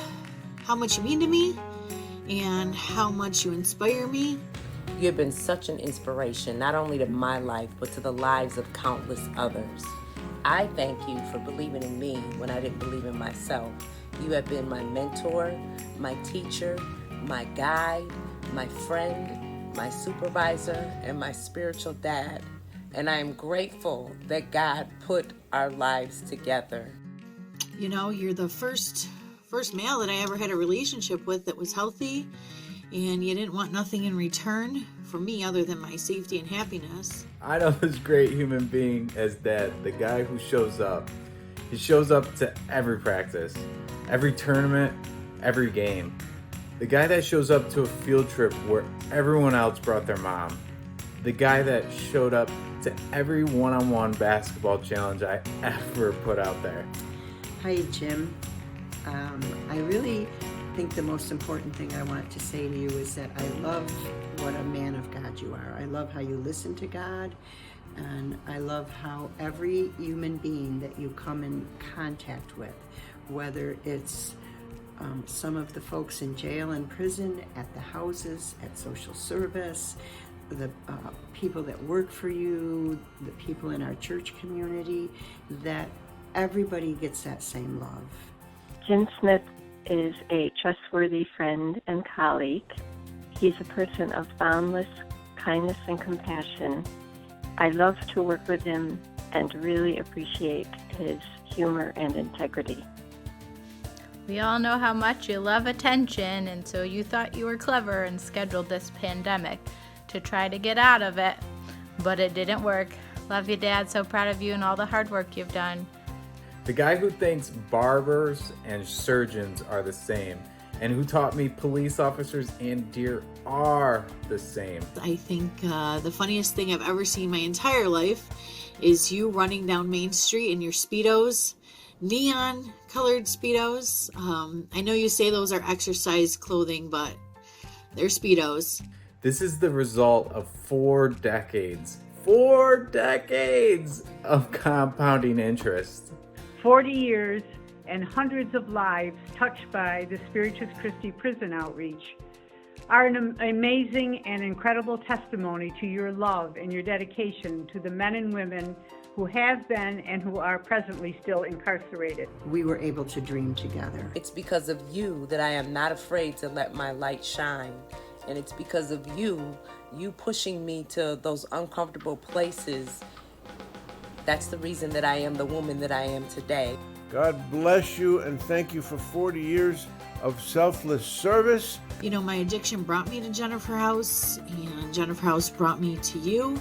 how much you mean to me and how much you inspire me. You have been such an inspiration, not only to my life, but to the lives of countless others. I thank you for believing in me when I didn't believe in myself. You have been my mentor, my teacher, my guide, my friend, my supervisor, and my spiritual dad. And I am grateful that God put our lives together. You know, you're the first male that I ever had a relationship with that was healthy, and you didn't want nothing in return from me other than my safety and happiness. I know this great human being as Dad, the guy who shows up. He shows up to every practice, every tournament, every game. The guy that shows up to a field trip where everyone else brought their mom. The guy that showed up to every one-on-one basketball challenge I ever put out there. Hi, Jim. I really think the most important thing I want to say to you is that I love what a man of God you are. I love how you listen to God, and I love how every human being that you come in contact with, whether it's some of the folks in jail and prison, at the houses, at social service, the people that work for you, the people in our church community, that everybody gets that same love. Jim Smith is a trustworthy friend and colleague. He's a person of boundless kindness and compassion. I love to work with him and really appreciate his humor and integrity. We all know how much you love attention, and so you thought you were clever and scheduled this pandemic to try to get out of it, but it didn't work. Love you, Dad. So proud of you and all the hard work you've done. The guy who thinks barbers and surgeons are the same, and who taught me police officers and deer are the same. I think the funniest thing I've ever seen my entire life is you running down Main Street in your Speedos, neon colored Speedos. I know you say those are exercise clothing, but they're Speedos. This is the result of 4 decades of compounding interest. 40 years and hundreds of lives touched by the Spiritus Christi prison outreach are an amazing and incredible testimony to your love and your dedication to the men and women who have been and who are presently still incarcerated. We were able to dream together. It's because of you that I am not afraid to let my light shine. And it's because of you pushing me to those uncomfortable places. That's the reason that I am the woman that I am today. God bless you, and thank you for 40 years of selfless service. You know, my addiction brought me to Jennifer House, and Jennifer House brought me to you.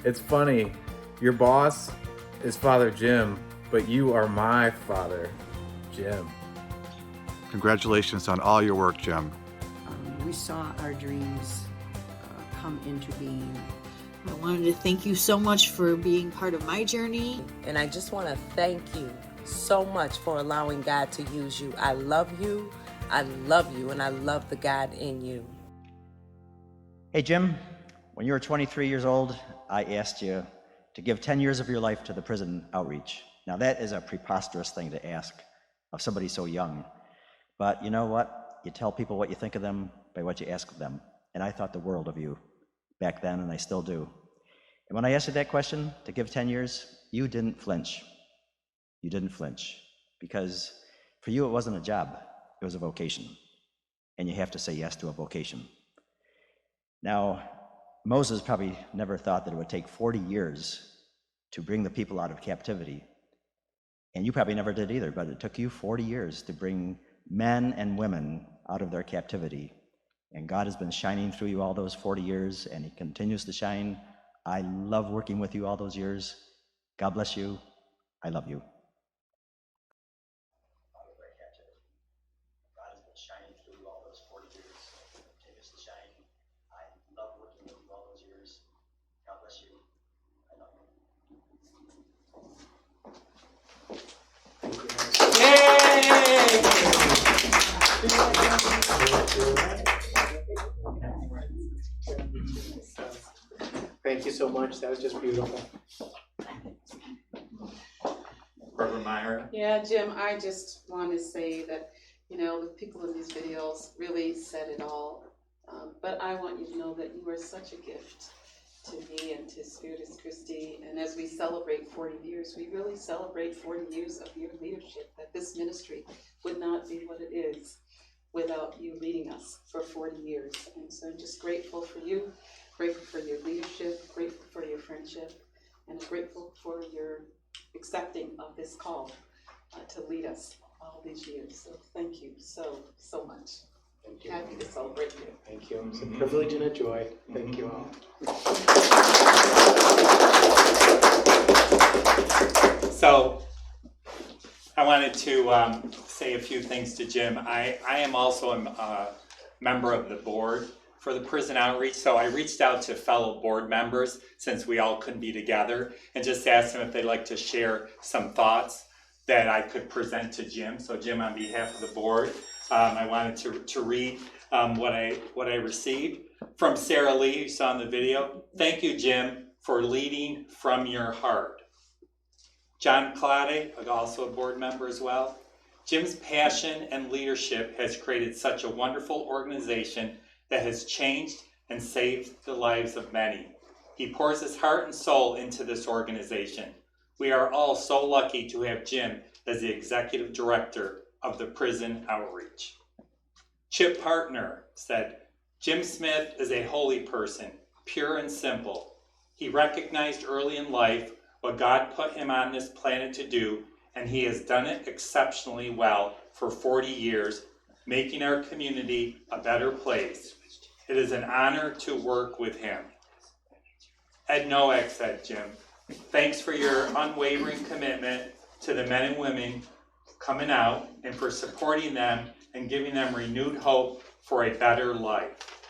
It's funny, your boss is Father Jim, but you are my father, Jim. Congratulations on all your work, Jim. We saw our dreams come into being. I wanted to thank you so much for being part of my journey. And I just want to thank you so much for allowing God to use you. I love you, and I love the God in you. Hey, Jim, when you were 23 years old, I asked you to give 10 years of your life to the prison outreach. Now, that is a preposterous thing to ask of somebody so young. But you know what? You tell people what you think of them by what you ask of them. And I thought the world of you back then, and I still do. And when I asked you that question to give 10 years, you didn't flinch. You didn't flinch. Because for you, it wasn't a job, it was a vocation. And you have to say yes to a vocation. Now, Moses probably never thought that it would take 40 years to bring the people out of captivity. And you probably never did either, but it took you 40 years to bring men and women out of their captivity. And God has been shining through you all those 40 years, and he continues to shine. I love working with you all those years. God bless you. I love you. God has been shining through you all those 40 years, continues to shine. I love working with you all those years. God bless you. I love you. Thank you so much. That was just beautiful. Reverend Meyer. Yeah, Jim, I just want to say that, the people in these videos really said it all. But I want you to know that you are such a gift to me and to Spiritus Christi. And as we celebrate 40 years, we really celebrate 40 years of your leadership, that this ministry would not be what it is without you leading us for 40 years. And so I'm just grateful for you, grateful for your leadership, grateful for your friendship, and grateful for your accepting of this call to lead us all these years. So thank you so much. Thank you. Happy to celebrate you. Thank you. It's a privilege and a joy. Thank you all. So I wanted to say a few things to Jim. I am also a member of the board for the prison outreach, so I reached out to fellow board members since we all couldn't be together and just asked them if they'd like to share some thoughts that I could present to Jim. So Jim, on behalf of the board, I wanted to read what I received from Sarah Lee, you saw in the video. Thank you, Jim, for leading from your heart. John Clade, also a board member as well. Jim's passion and leadership has created such a wonderful organization that has changed and saved the lives of many. He pours his heart and soul into this organization. We are all so lucky to have Jim as the executive director of the prison outreach. Chip Partner said, Jim Smith is a holy person, pure and simple. He recognized early in life what God put him on this planet to do, and he has done it exceptionally well for 40 years, making our community a better place. It is an honor to work with him. Ed Nowak said, Jim, thanks for your unwavering commitment to the men and women coming out and for supporting them and giving them renewed hope for a better life.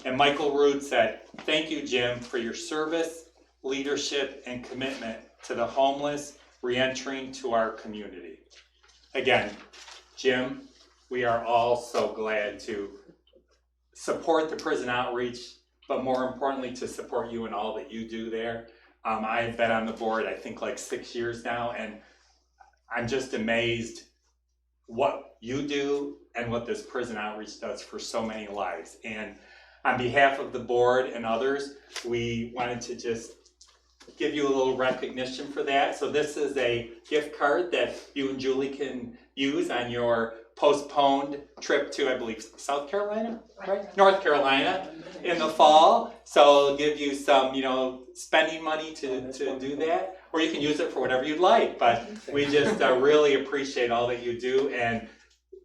And Michael Rood said, thank you, Jim, for your service, leadership, and commitment to the homeless re-entering to our community. Again, Jim, we are all so glad to support the prison outreach, but more importantly, to support you in all that you do there. I've been on the board, I think, like 6 years now, and I'm just amazed what you do and what this prison outreach does for so many lives. And on behalf of the board and others, we wanted to just give you a little recognition for that. So this is a gift card that you and Julie can use on your postponed trip to, I believe, South Carolina, right? North Carolina in the fall. So it'll give you some, spending money to do that, or you can use it for whatever you'd like. But we just really appreciate all that you do. And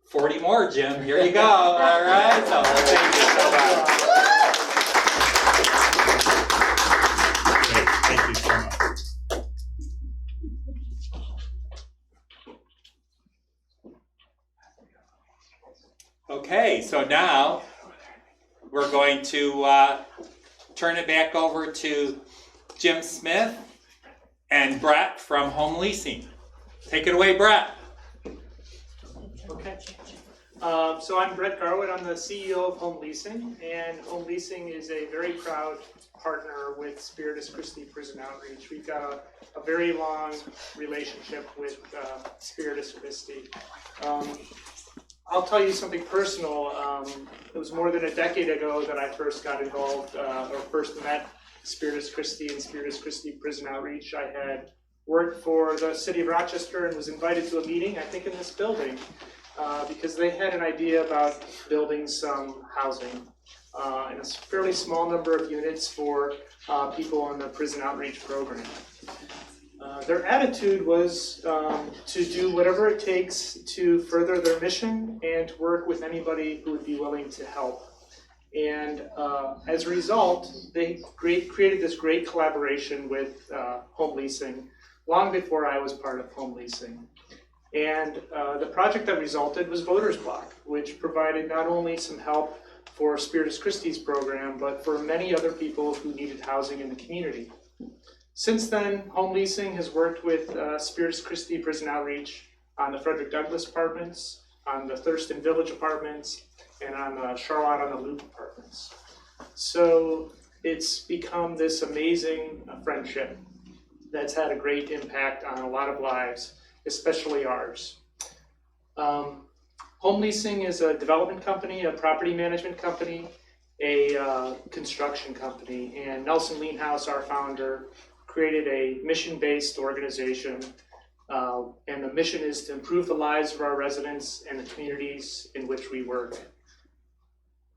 40 more, Jim. Here you go. All right. So thank you so much. Thank you so much. Okay, so now we're going to turn it back over to Jim Smith and Brett from Home Leasing. Take it away, Brett. Okay. So I'm Brett Garwood. I'm the CEO of Home Leasing, and Home Leasing is a very proud partner with Spiritus Christi Prison Outreach. We've got a very long relationship with Spiritus Christi. I'll tell you something personal. It was more than a decade ago that I first got involved, or first met Spiritus Christi and Spiritus Christi Prison Outreach. I had worked for the city of Rochester and was invited to a meeting, I think in this building, because they had an idea about building some housing in a fairly small number of units for people on the prison outreach program. Their attitude was to do whatever it takes to further their mission and to work with anybody who would be willing to help. And as a result, they created this great collaboration with Home Leasing long before I was part of Home Leasing. And the project that resulted was Voters Block, which provided not only some help for Spiritus Christi's program, but for many other people who needed housing in the community. Since then, Home Leasing has worked with Spiritus Christi Prison Outreach on the Frederick Douglass apartments, on the Thurston Village apartments, and on the Charlotte on the Loop apartments. So it's become this amazing friendship that's had a great impact on a lot of lives, especially ours. Home Leasing is a development company, a property management company, a construction company, and Nelson Leanhouse, our founder, created a mission-based organization, and the mission is to improve the lives of our residents and the communities in which we work.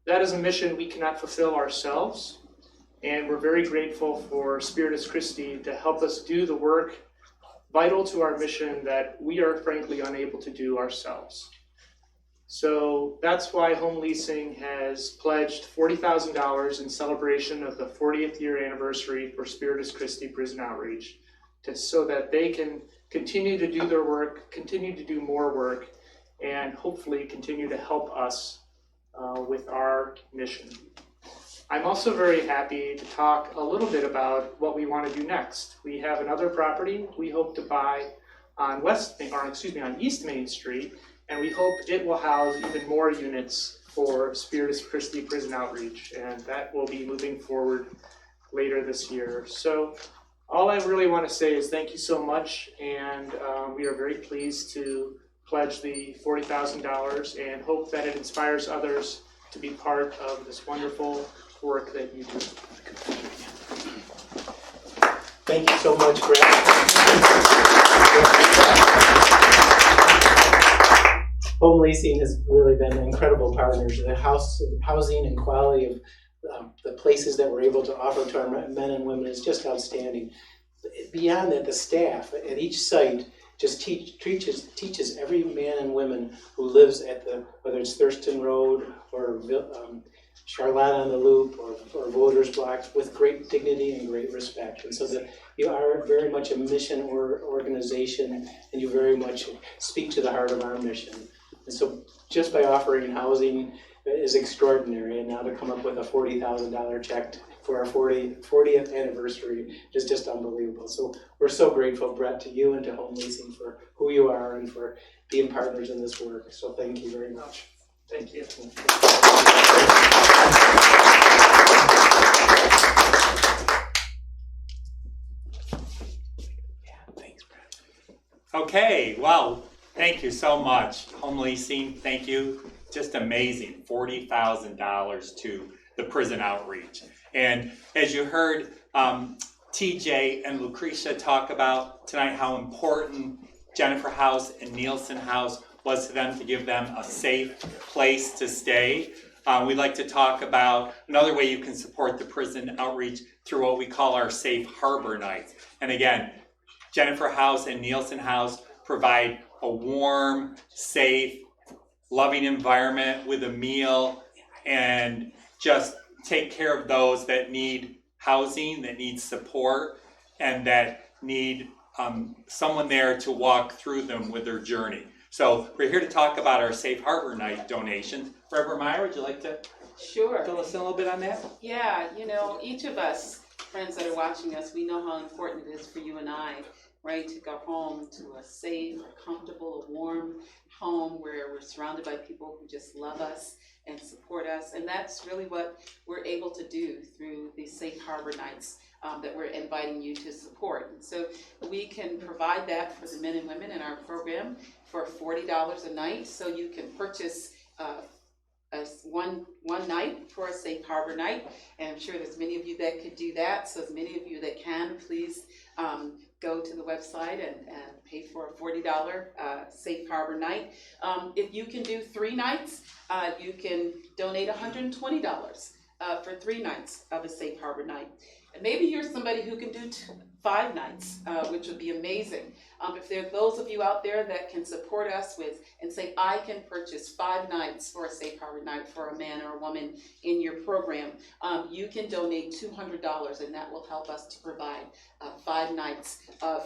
That is a mission we cannot fulfill ourselves, and we're very grateful for Spiritus Christi to help us do the work vital to our mission that we are frankly unable to do ourselves. So that's why Home Leasing has pledged $40,000 in celebration of the 40th year anniversary for Spiritus Christi Prison Outreach, so that they can continue to do their work, continue to do more work, and hopefully continue to help us with our mission. I'm also very happy to talk a little bit about what we want to do next. We have another property we hope to buy on East Main Street, and we hope it will house even more units for Spiritus Christi Prison Outreach, and that will be moving forward later this year. So all I really want to say is thank you so much, and we are very pleased to pledge the $40,000 and hope that it inspires others to be part of this wonderful work that you do. Thank you so much, Greg. Home Leasing has really been incredible partners. The housing and quality of the places that we're able to offer to our men and women is just outstanding. Beyond that, the staff at each site just teaches every man and woman who lives at whether it's Thurston Road or Charlotte on the Loop or Voters Blocks with great dignity and great respect. And so that you are very much a mission or organization, and you very much speak to the heart of our mission. And so just by offering housing is extraordinary, and now to come up with a $40,000 check for our 40th anniversary is just unbelievable. So we're so grateful, Brett, to you and to Home Leasing for who you are and for being partners in this work. So thank you very much. Thank you. Okay, well, thank you so much. Home Leasing, thank you. Just amazing, $40,000 to the prison outreach. And as you heard TJ and Lucretia talk about tonight, how important Jennifer House and Nielsen House was to them to give them a safe place to stay. We'd like to talk about another way you can support the prison outreach through what we call our Safe Harbor Nights. And again, Jennifer House and Nielsen House provide a warm, safe, loving environment with a meal, and just take care of those that need housing, that need support, and that need someone there to walk through them with their journey. So we're here to talk about our Safe Harbor Night donations. Reverend Meyer, would you like to Sure. fill us in a little bit on that? Yeah, each of us, friends that are watching us, we know how important it is for you and I right? To go home to a safe, a comfortable, a warm home where we're surrounded by people who just love us and support us. And that's really what we're able to do through these Safe Harbor Nights that we're inviting you to support. And so we can provide that for the men and women in our program for $40 a night. So you can purchase one night for a Safe Harbor Night. And I'm sure there's many of you that could do that. So as many of you that can, please go to the website and pay for a $40 Safe Harbor Night. If you can do 3 nights, you can donate $120 for 3 nights of a Safe Harbor Night. And maybe you're somebody who can do 5 nights, which would be amazing. If there are those of you out there that can support us with and say, I can purchase 5 nights for a Safe Harbor Night for a man or a woman in your program, you can donate $200, and that will help us to provide 5 nights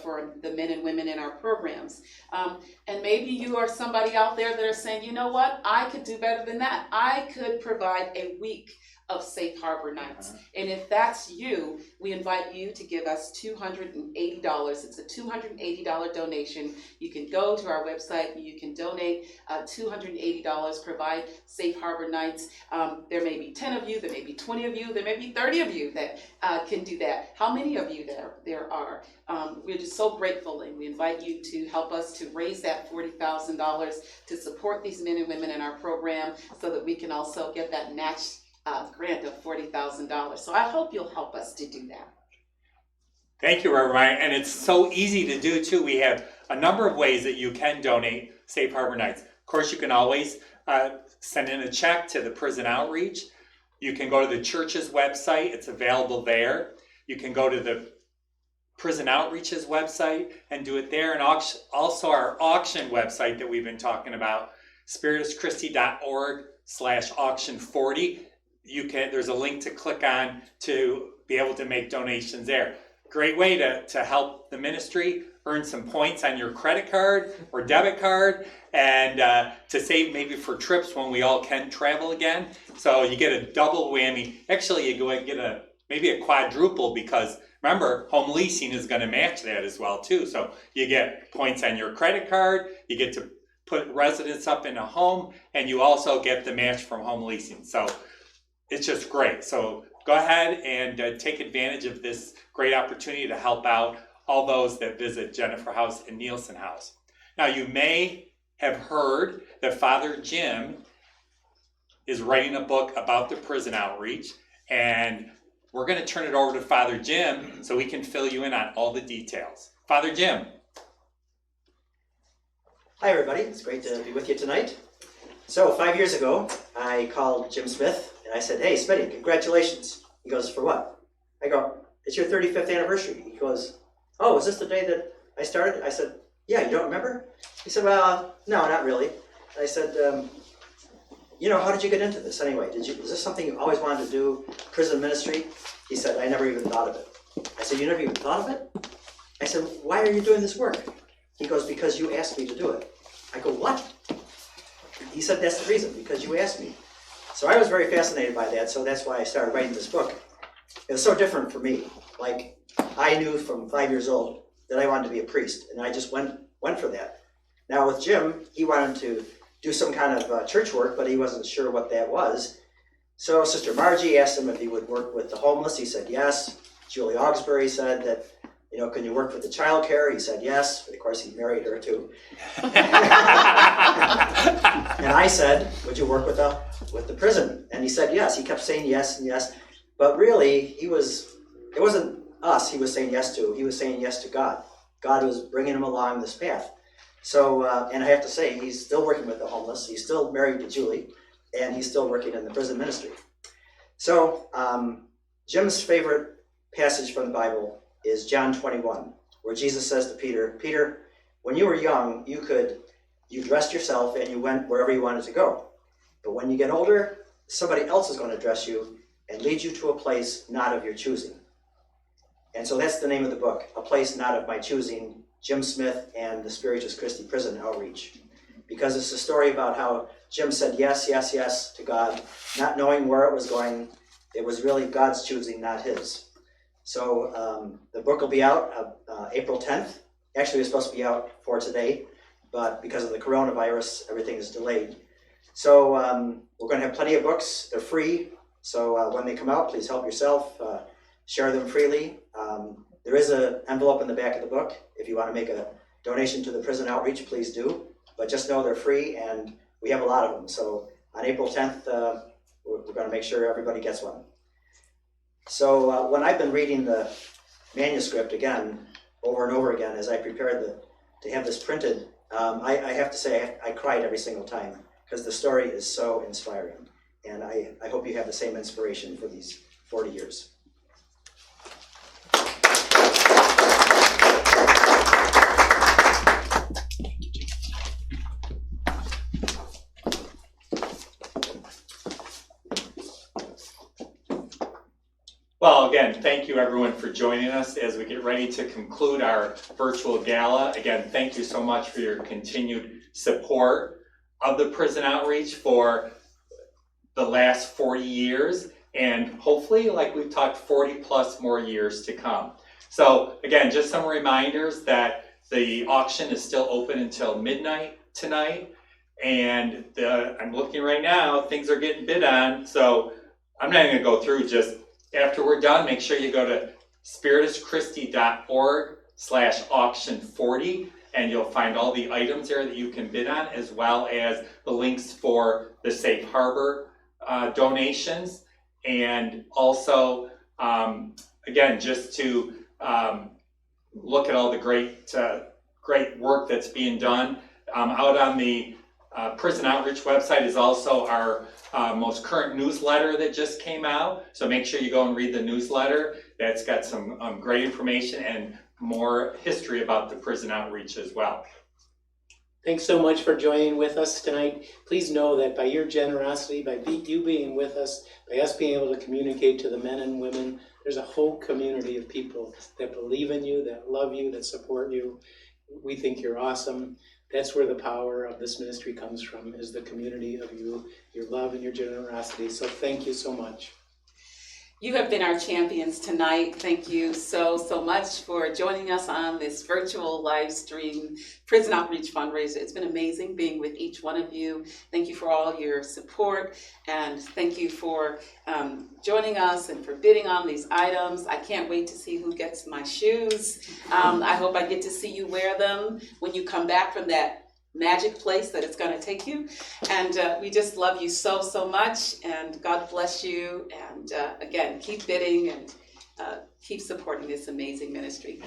for the men and women in our programs. And maybe you are somebody out there that are saying, you know what, I could do better than that. I could provide a week of Safe Harbor Nights. And if that's you, we invite you to give us $280. It's a $280 donation. You can go to our website, you can donate $280, provide Safe Harbor Nights. There may be 10 of you, there may be 20 of you, there may be 30 of you that can do that. How many of you there are? We're just so grateful, and we invite you to help us to raise that $40,000 to support these men and women in our program so that we can also get that match grant of $40,000. So I hope you'll help us to do that. Thank you, Reverend Ryan. And it's so easy to do too. We have a number of ways that you can donate Safe Harbor Nights. Of course, you can always send in a check to the prison outreach. You can go to the church's website. It's available there. You can go to the prison outreach's website and do it there. And also our auction website that we've been talking about, spirituschristi.org/auction40. There's a link to click on to be able to make donations there. Great way to help the ministry, earn some points on your credit card or debit card, and to save maybe for trips when we all can travel again. So you get a double whammy. Actually, you go and get maybe a quadruple, because remember, home leasing is going to match that as well too. So you get points on your credit card, you get to put residence up in a home, and you also get the match from home leasing. So it's just great. So go ahead and take advantage of this great opportunity to help out all those that visit Jennifer House and Nielsen House. Now, you may have heard that Father Jim is writing a book about the prison outreach, and we're going to turn it over to Father Jim so he can fill you in on all the details. Father Jim. Hi, everybody. It's great to be with you tonight. So 5 years ago, I called Jim Smith and I said, hey, Smitty, congratulations. He goes, for what? I go, it's your 35th anniversary. He goes, oh, is this the day that I started? I said, yeah, you don't remember? He said, well, no, not really. I said, how did you get into this anyway? Is this something you always wanted to do, prison ministry? He said, I never even thought of it. I said, you never even thought of it? I said, why are you doing this work? He goes, because you asked me to do it. I go, what? He said, that's the reason, because you asked me. So I was very fascinated by that, so that's why I started writing this book. It was so different for me. Like, I knew from 5 years old that I wanted to be a priest, and I just went for that. Now with Jim, he wanted to do some kind of church work, but he wasn't sure what that was. So Sister Margie asked him if he would work with the homeless. He said yes. Julie Augsbury said that, can you work with the child care? He said yes. But of course, he married her too. And I said, would you work with the prison? And he said yes. He kept saying yes and yes. But really, it wasn't us he was saying yes to. He was saying yes to God. God was bringing him along this path. So, and I have to say, he's still working with the homeless. He's still married to Julie, and he's still working in the prison ministry. So, Jim's favorite passage from the Bible is John 21, where Jesus says to Peter, Peter, when you were young, you dressed yourself and you went wherever you wanted to go. But when you get older, somebody else is going to dress you and lead you to a place not of your choosing. And so that's the name of the book, A Place Not of My Choosing, Jim Smith and the Spiritus Christi Prison Outreach. Because it's a story about how Jim said yes, yes, yes to God, not knowing where it was going. It was really God's choosing, not his. So the book will be out April 10th, Actually, it was supposed to be out for today, but because of the coronavirus, everything is delayed. So we're going to have plenty of books. They're free. So when they come out, please help yourself. Share them freely. There is an envelope in the back of the book. If you want to make a donation to the prison outreach, please do. But just know they're free, and we have a lot of them. So on April 10th, we're going to make sure everybody gets one. So when I've been reading the manuscript again, over and over again, as I prepared to have this printed, I have to say I cried every single time, because the story is so inspiring. And I hope you have the same inspiration for these 40 years. Well, again, thank you everyone for joining us as we get ready to conclude our virtual gala. Again, thank you so much for your continued support of the prison outreach for the last 40 years, and hopefully, like we've talked, 40 plus more years to come. So again, just some reminders that the auction is still open until midnight tonight, and I'm looking right now, things are getting bid on, so I'm not even gonna go through. Just after we're done, make sure you go to spirituschristi.org/auction40, and you'll find all the items there that you can bid on, as well as the links for the Safe Harbor donations. And also, again, just to look at all the great work that's being done. Out on the Prison Outreach website is also our most current newsletter that just came out. So make sure you go and read the newsletter. That's got some great information and more history about the prison outreach as well. Thanks so much for joining with us tonight. Please know that by your generosity, by you being with us, by us being able to communicate to the men and women, there's a whole community of people that believe in you, that love you, that support you. We think you're awesome. That's where the power of this ministry comes from, is the community of you, your love and your generosity. So thank you so much. You have been our champions tonight. Thank you so much for joining us on this virtual live stream prison outreach fundraiser. It's been amazing being with each one of you. Thank you for all your support, and thank you for joining us and for bidding on these items. I can't wait to see who gets my shoes. I hope I get to see you wear them when you come back from that magic place that it's going to take you. And we just love you so much, and God bless you. And again, keep bidding and keep supporting this amazing ministry.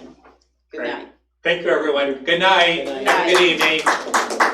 Good night. Thank you, everyone. Good night. Good night. Good evening.